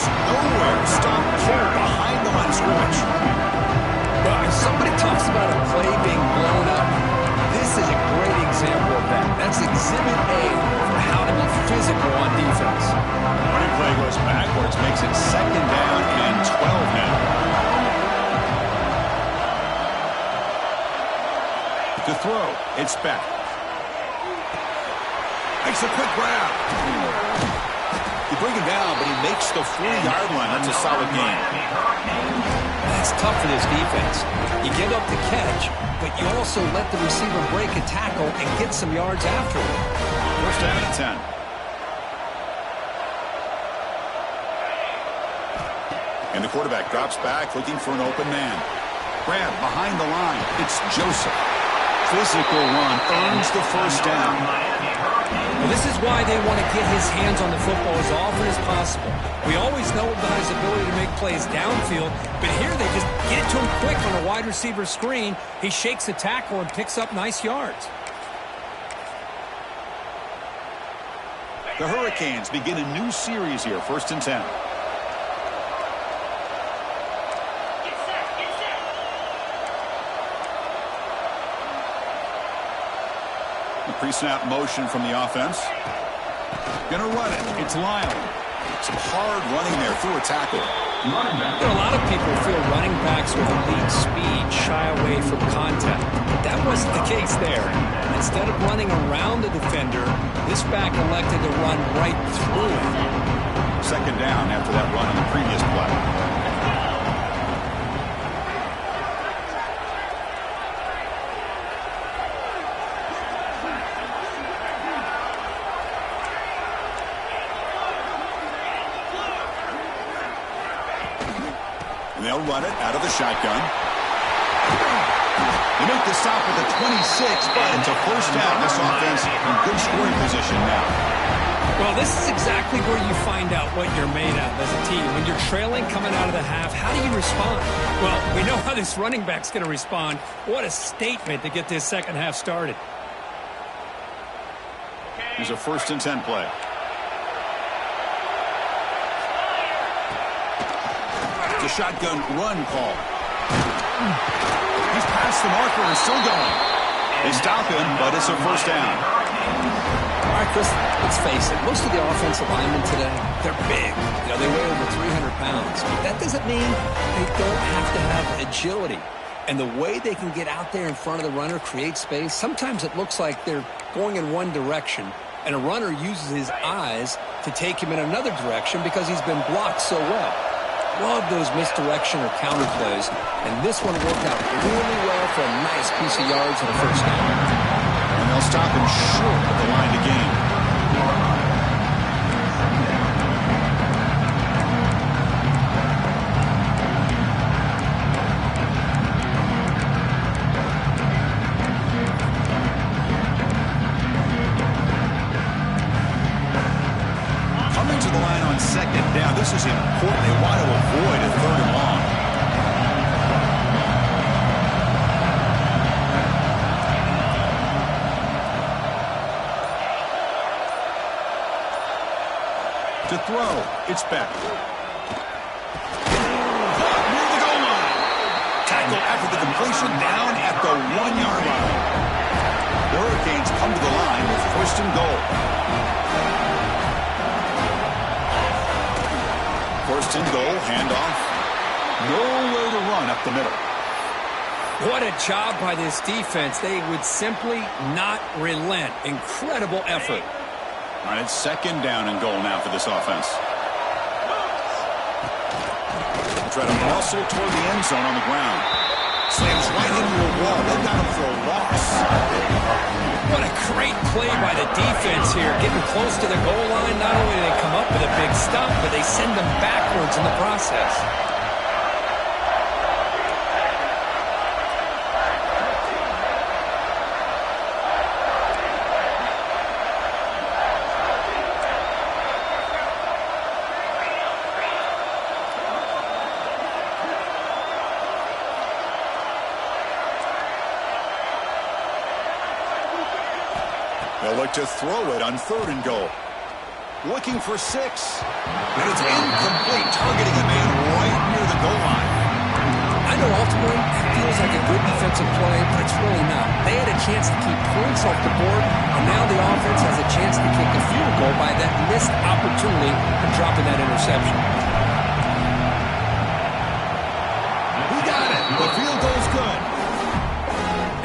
nowhere. Stop cold behind the line of scrimmage. Well, if somebody talks about a play being blown up, this is a great example of that. That's exhibit A for how to be physical on defense. Running play goes backwards, makes it 2nd down and 12 now. To throw, it's Beck. Makes a quick grab. You bring him down, but he makes the 4-yard line. That's a solid gain. That's tough for this defense. You give up the catch, but you also let the receiver break a tackle and get some yards afterward. 1st down and 10. And the quarterback drops back, looking for an open man. Grab behind the line. It's Joseph. Physical run earns the 1st down. Well, this is why they want to get his hands on the football as often as possible. We always know about his ability to make plays downfield, but here they just get it to him quick on a wide receiver screen. He shakes the tackle and picks up nice yards. The Hurricanes begin a new series here, 1st and 10. Pre-snap motion from the offense. Gonna run it. It's Lyle. Some hard running there through a tackle. You know, a lot of people feel running backs with elite speed shy away from contact. But that wasn't the case there. Instead of running around the defender, this back elected to run right through it. 2nd down after that run on the previous play. They'll run it out of the shotgun. They make the stop at the 26, but it's a 1st down. This offense in good scoring position now. Well, this is exactly where you find out what you're made of as a team. When you're trailing coming out of the half, how do you respond? Well, we know how this running back's going to respond. What a statement to get this 2nd half started. Here's a 1st and 10 play. The shotgun run call. He's past the marker and still going. They stop him, but it's a 1st down. All right, Chris, let's face it. Most of the offensive linemen today, they're big. You know, they weigh over 300 pounds. But that doesn't mean they don't have to have agility. And the way they can get out there in front of the runner, create space, sometimes it looks like they're going in one direction, and a runner uses his eyes to take him in another direction because he's been blocked so well. Love those misdirection or counter plays, and this one worked out really well for a nice piece of yards and a 1st down. And they'll stop him short of the line to gain. Coming to the line on 2nd down. This is important. They want to avoid a 3rd and long. To throw, it's Beck. Caught near the goal line. Tackle after the completion down at the 1-yard line. The Hurricanes come to the line with 1st and goal. 1st and goal, handoff. Nowhere to run up the middle. What a job by this defense. They would simply not relent. Incredible effort. All right, it's 2nd down and goal now for this offense. They'll try to muscle toward the end zone on the ground. Slams right into a wall. They got him for a loss. What a great play by the defense here. Getting close to the goal line. Not only do they come up with a big stop, but they send them backwards in the process. They'll look to throw it on 3rd and goal. looking for 6. And it's incomplete, targeting a man right near the goal line. I know ultimately it feels like a good defensive play, but it's really not. They had a chance to keep points off the board, and now the offense has a chance to kick a field goal by that missed opportunity and dropping that interception. He got it. The field goal's good.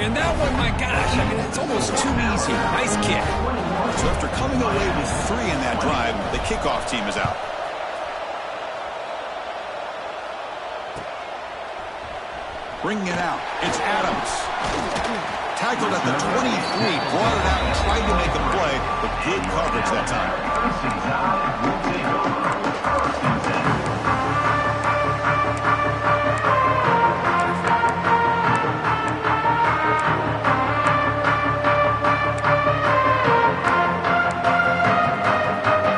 And that one, my gosh, I mean, it's almost too easy. Nice kick. So after coming away with 3 in that drive, the kickoff team is out. Bringing it out, it's Adams. Tackled at the 23, brought it out and tried to make a play, but good coverage that time.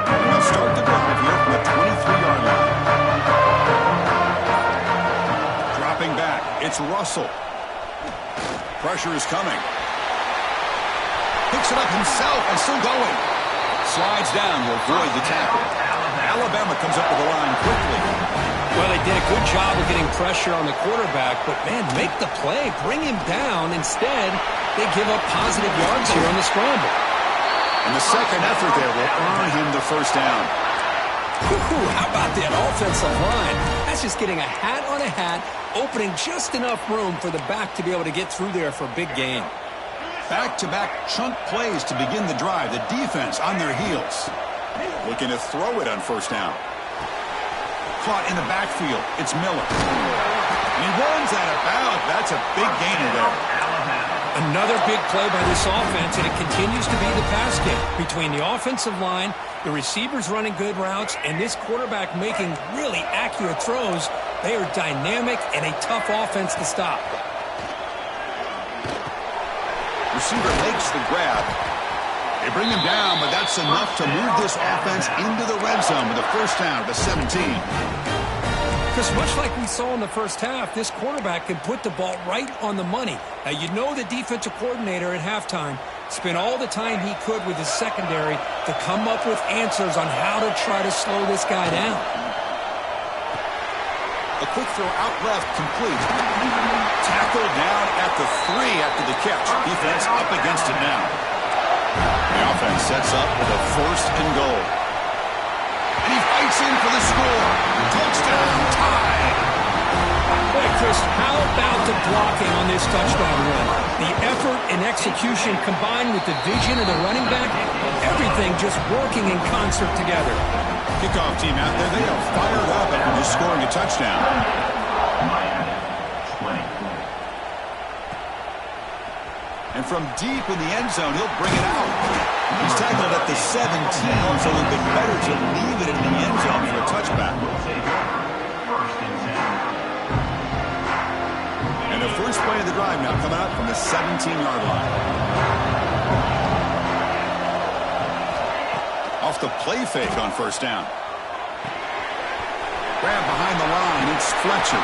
And they'll start the drive here from the 23-yard line. Dropping back, it's Russell. Pressure is coming. Picks it up himself and still going. Slides down to avoid the tackle. Alabama comes up with the line quickly. Well, they did a good job of getting pressure on the quarterback, but, man, make the play. Bring him down. Instead, they give up positive yards here on the scramble. And the second effort there will earn him the first down. Whew, how about that offensive line? That's just getting a hat on a hat, opening just enough room for the back to be able to get through there for a big gain. Back-to-back chunk plays to begin the drive. The defense on their heels. Looking to throw it on first down. Caught in the backfield. It's Miller. And he runs out of bounds. That's a big gainer there. Another big play by this offense, and it continues to be the pass game. Between the offensive line, the receivers running good routes, and this quarterback making really accurate throws, they are dynamic and a tough offense to stop. Receiver makes the grab. They bring him down, but that's enough to move this offense into the red zone with a first down at the 17. Because much like we saw in the first half, this quarterback can put the ball right on the money. Now, you know the defensive coordinator at halftime spent all the time he could with his secondary to come up with answers on how to try to slow this guy down. A quick throw out left, complete. Tackled down at the 3 after the catch. Defense up against it now. The offense sets up with a first and goal. And he fights in for the score. Touchdown, tied. Boy, Chris, how about the blocking on this touchdown run? The effort and execution combined with the vision of the running back, everything just working in concert together. Kickoff team out there, they are fired up after just scoring a touchdown. And from deep in the end zone, he'll bring it out. He's tackled at the 17, so it would have been better to leave it in the end zone for a touchback. And the first play of the drive now coming up from the 17-yard line. Off the play fake on first down. Grab behind the line, it's Fletcher.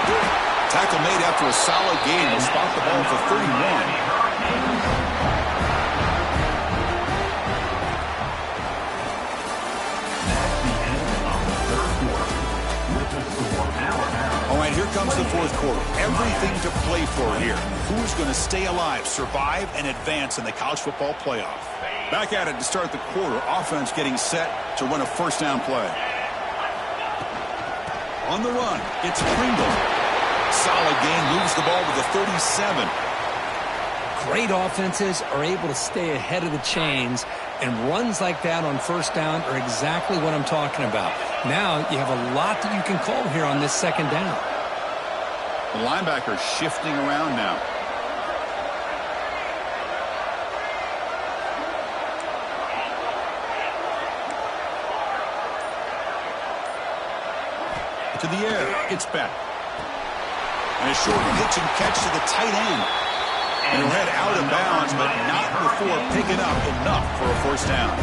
Tackle made after a solid gain. Will spot the ball for 31. All right, here comes the fourth quarter. Everything to play for here. Who's going to stay alive, survive, and advance in the college football playoff? Back at it to start the quarter. Offense getting set to run a first down play. On the run, it's Pringle. Solid gain, moves the ball to the 37. Great offenses are able to stay ahead of the chains, and runs like that on first down are exactly what I'm talking about. Now you have a lot that you can call here on this second down. The linebacker shifting around now. To the air, it's Beck. And a short pitch and catch to the tight end. And he'll head out of bounds, but not before picking up enough for a first down.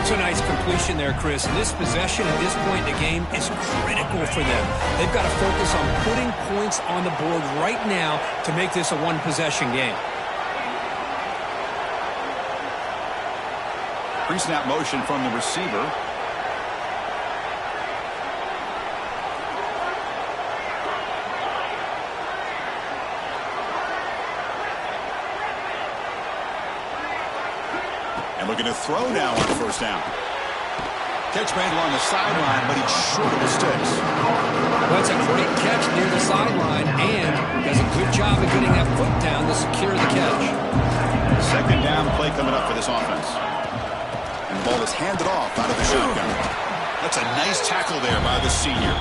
It's a nice completion there, Chris. And this possession at this point in the game is critical for them. They've got to focus on putting points on the board right now to make this a one-possession game. Pre-snap motion from the receiver. And looking to throw now on first down. Catch made along the sideline, but he's short of the sticks. Well, it's a great catch near the sideline, and does a good job of getting that foot down to secure the catch. Second down play coming up for this offense. And the ball is handed off out of the shotgun. That's a nice tackle there by the senior.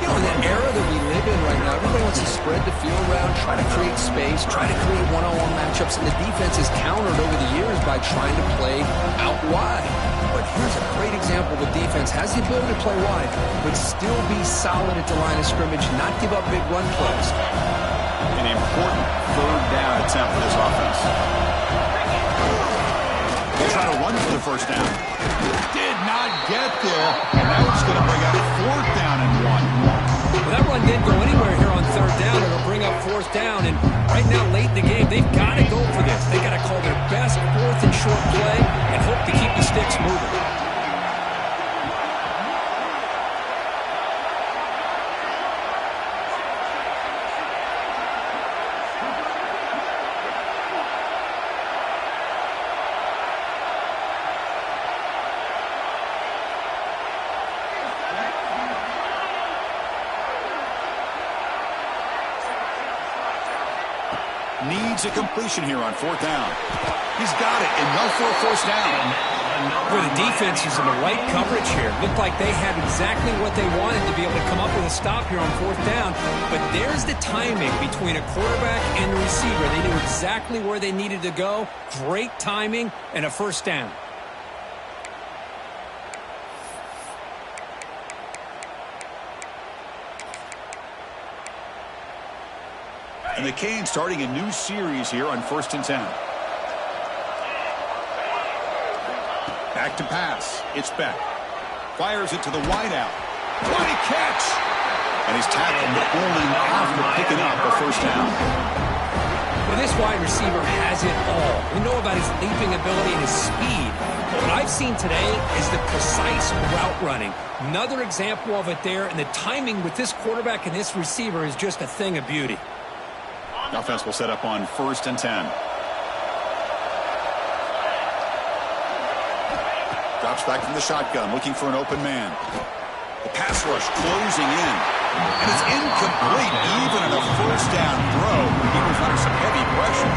You know, in the era that we live in right now, everybody wants to spread the field around, try to create space, try to create one-on-one matchups, and the defense is countered over the years by trying to play out wide. But here's a great example of a defense has the ability to play wide, but still be solid at the line of scrimmage, not give up big run plays. An important third down attempt for this offense. They'll try to run for the first down. Did not get there, and now it's going to bring up fourth down and 1. Well, that run didn't go anywhere here on third down. It'll bring up fourth down, and right now, late in the game, they've got to go for this. They've got to call their best fourth and short play and hope to keep the sticks moving. Needs a completion here on fourth down. He's got it, enough for a first down. Well, the defense is in the right coverage here. Looked like they had exactly what they wanted to be able to come up with a stop here on fourth down. But there's the timing between a quarterback and the receiver. They knew exactly where they needed to go. Great timing and a first down. And the Canes starting a new series here on 1st and 10. Back to pass. It's Beck. Fires it to the wideout. What a catch! And he's tackled only after picking up a first down. Well, this wide receiver has it all. We know about his leaping ability and his speed. But what I've seen today is the precise route running. Another example of it there, and the timing with this quarterback and this receiver is just a thing of beauty. The offense will set up on 1st and 10. Drops back from the shotgun, looking for an open man. The pass rush closing in. And it's incomplete, even on a first down throw. He was under some heavy pressure.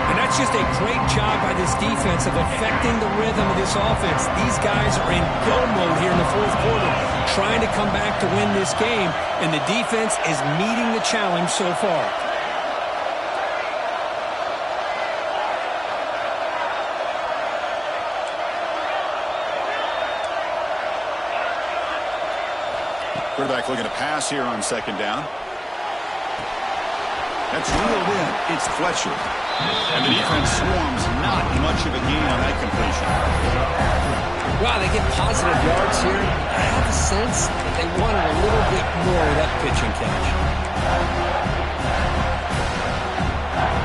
And that's just a great job by this defense of affecting the rhythm of this offense. These guys are in go mode here in the fourth quarter, trying to come back to win this game. And the defense is meeting the challenge so far. Quarterback looking to pass here on second down. That's reeled in. It's Fletcher. And the defense swarms not much of a gain on that completion. Wow, they get positive yards here. I have a sense that they wanted a little bit more of that pitch and catch.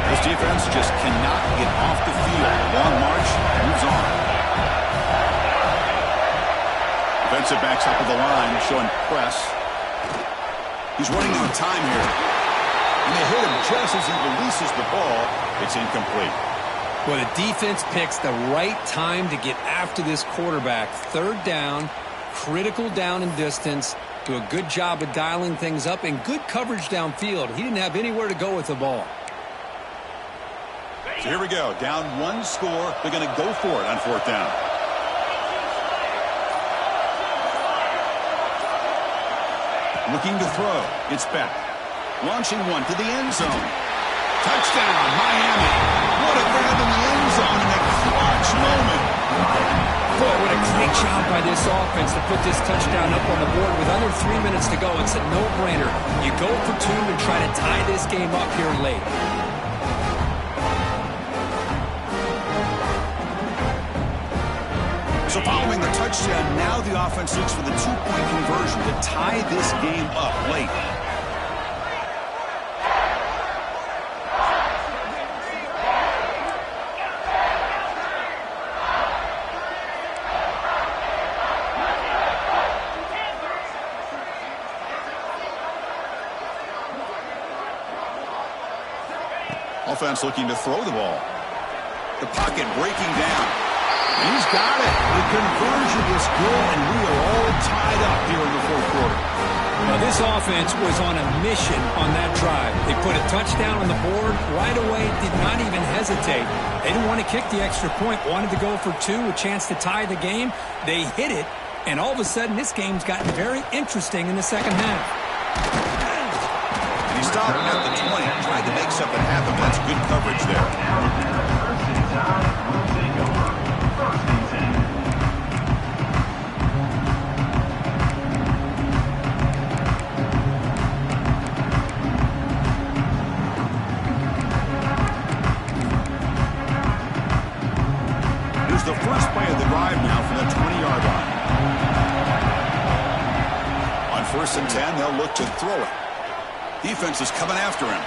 This defense just cannot get off the field. Long march moves on. Defensive backs up of the line, showing press. He's running out of time here. And they hit him just as he releases the ball. It's incomplete. Well, the defense picks the right time to get after this quarterback. Third down, critical down and distance. Do a good job of dialing things up and good coverage downfield. He didn't have anywhere to go with the ball. So here we go. Down one score. They're going to go for it on fourth down. Looking to throw. It's Beck. Launching one to the end zone. Touchdown, Miami. What a grab in the end zone in a clutch moment. Boy, what a great job by this offense to put this touchdown up on the board with under 3 minutes to go. It's a no-brainer. You go for two and try to tie this game up here late. So following the touchdown, now the offense looks for the two-point conversion to tie this game up late. Offense looking to throw the ball. The pocket breaking down. And he's got it. The conversion is good, and we are all tied up here in the fourth quarter. Now, this offense was on a mission on that drive. They put a touchdown on the board right away, did not even hesitate. They didn't want to kick the extra point, wanted to go for two, a chance to tie the game. They hit it, and all of a sudden, this game's gotten very interesting in the second half. And he stopped at the 20, tried to make something happen, but that's good coverage there. Here's the first play of the drive now from the 20-yard line. On 1st and 10, they'll look to throw it. Defense is coming after him.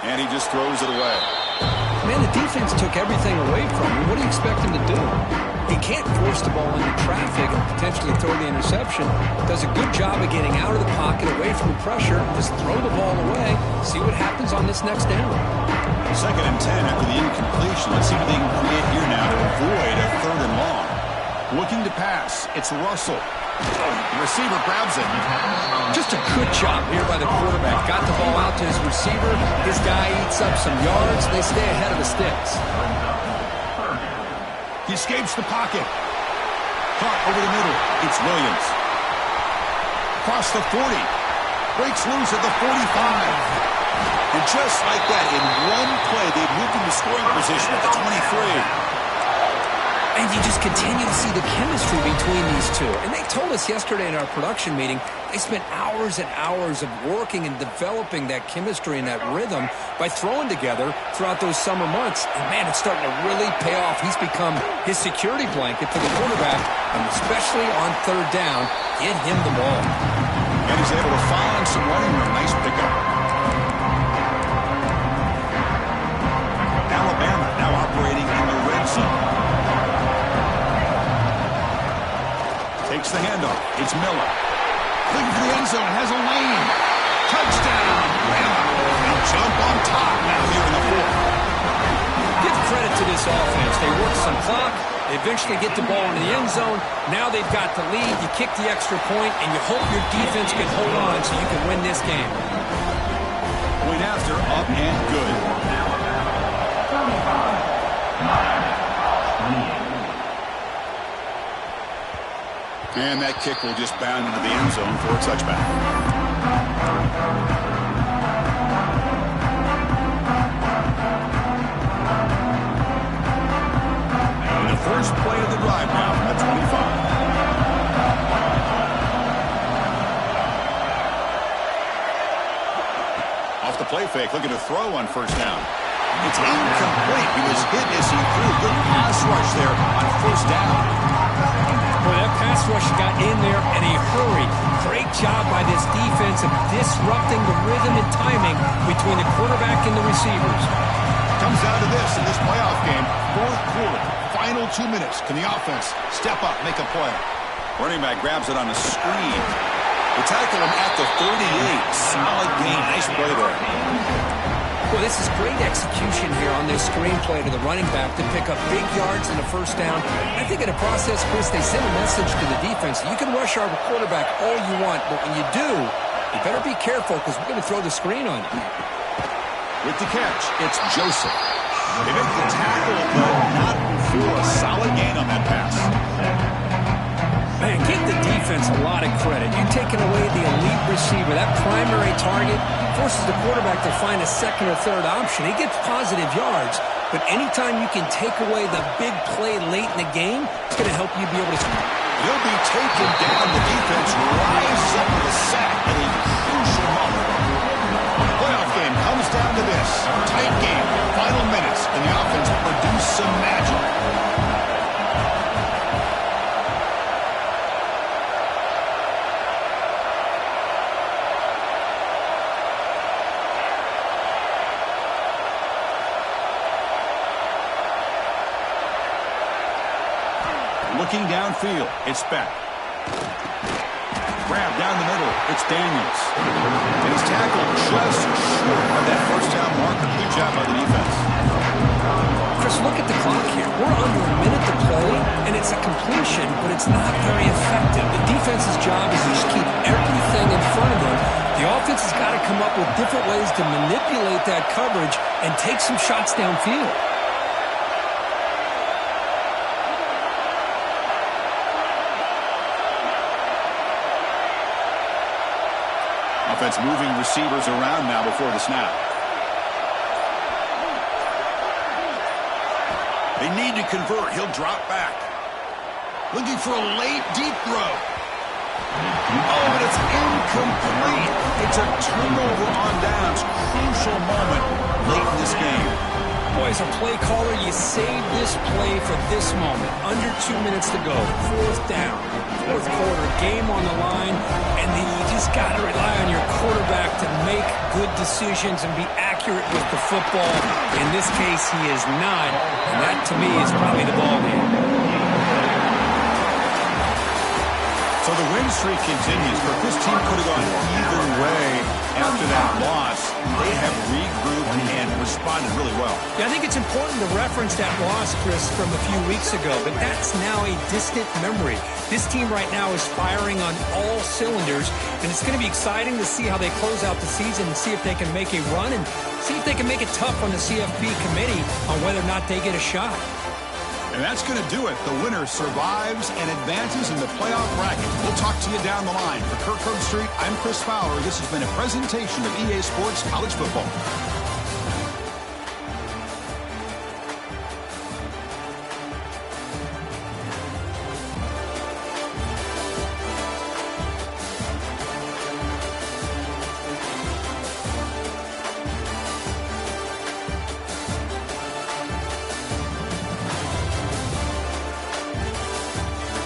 And he just throws it away. Man, the defense took everything away from him. What do you expect him to do? He can't force the ball into traffic and potentially throw the interception. Does a good job of getting out of the pocket, away from the pressure. Just throw the ball away. See what happens on this next down. 2nd and 10 after the incompletion. Let's see what they can create here now to avoid a 3rd and long. Looking to pass. It's Russell. The receiver grabs it. Just a good job here by the quarterback. Got the ball out to his receiver. His guy eats up some yards. They stay ahead of the sticks. He escapes the pocket. Caught over the middle. It's Williams. Across the 40. Breaks loose at the 45. And just like that, in one play, they've moved into scoring position at the 23. And you just continue to see the chemistry between these two. And they told us yesterday in our production meeting, they spent hours and hours of working and developing that chemistry and that rhythm by throwing together throughout those summer months. And, man, it's starting to really pay off. He's become his security blanket for the quarterback, and especially on 3rd down, get him the ball. And he's able to find some running room. Nice pickup. Alabama now operating in the red zone. Takes the handoff. It's Miller. Looking for the end zone. Has a lane. Touchdown. They jump on top now here in the 4th. Give credit to this offense. They work some clock. They eventually get the ball into the end zone. Now they've got the lead. You kick the extra point, and you hope your defense can hold on so you can win this game. Point after, up and good. And that kick will just bound into the end zone for a touchback. And the first play of the drive now from the 25. Off the play fake, looking to throw on 1st down. It's incomplete. He was hit as he threw a good pass rush there on 1st down. Boy, that pass rush got in there in a hurry. Great job by this defense of disrupting the rhythm and timing between the quarterback and the receivers. Comes down to this in this playoff game. 4th quarter, final 2 minutes. Can the offense step up, make a play? Running back grabs it on a screen. They tackle him at the 38. Solid gain. Nice play there. Well, this is great execution here on this screenplay to the running back to pick up big yards in the 1st down. I think in the process, Chris, they send a message to the defense. You can rush our quarterback all you want, but when you do, you better be careful because we're going to throw the screen on you. With the catch, it's Joseph. They make the tackle, but not for a solid gain on that pass. Man, give the defense a lot of credit. You're taking away the elite receiver. That primary target forces the quarterback to find a 2nd or 3rd option. He gets positive yards, but anytime you can take away the big play late in the game, it's going to help you be able to... He'll be taken down. The defense rises up with a sack at a crucial moment. The playoff game comes down to this. Tight game, final minutes, and the offense produce some magic. Looking downfield, it's Beck. Grab down the middle, it's Daniels. And he's tackled just short of that 1st down marker. Good job by the defense. Chris, look at the clock here. We're under a minute to play, and it's a completion, but it's not very effective. The defense's job is to just keep everything in front of them. The offense has got to come up with different ways to manipulate that coverage and take some shots downfield. Offense moving receivers around now before the snap. They need to convert. He'll drop back. Looking for a late, deep throw. Oh, and it's incomplete. It's a turnover on downs. Crucial moment late in this game. Boy, as a play caller, you save this play for this moment. Under 2 minutes to go. Fourth down. Fourth quarter. Game on the line. And then you just got to rely on your quarterback to make good decisions and be accurate with the football. In this case, he is not. And that, to me, is probably the ball game. So the win streak continues, but this team could have gone either way after that loss. They have regrouped and responded really well. Yeah, I think it's important to reference that loss, Chris, from a few weeks ago, but that's now a distant memory. This team right now is firing on all cylinders, and it's going to be exciting to see how they close out the season and see if they can make a run and see if they can make it tough on the CFP committee on whether or not they get a shot. And that's going to do it. The winner survives and advances in the playoff bracket. We'll talk to you down the line. For Kirk Herbstreit, I'm Chris Fowler. This has been a presentation of EA Sports College Football.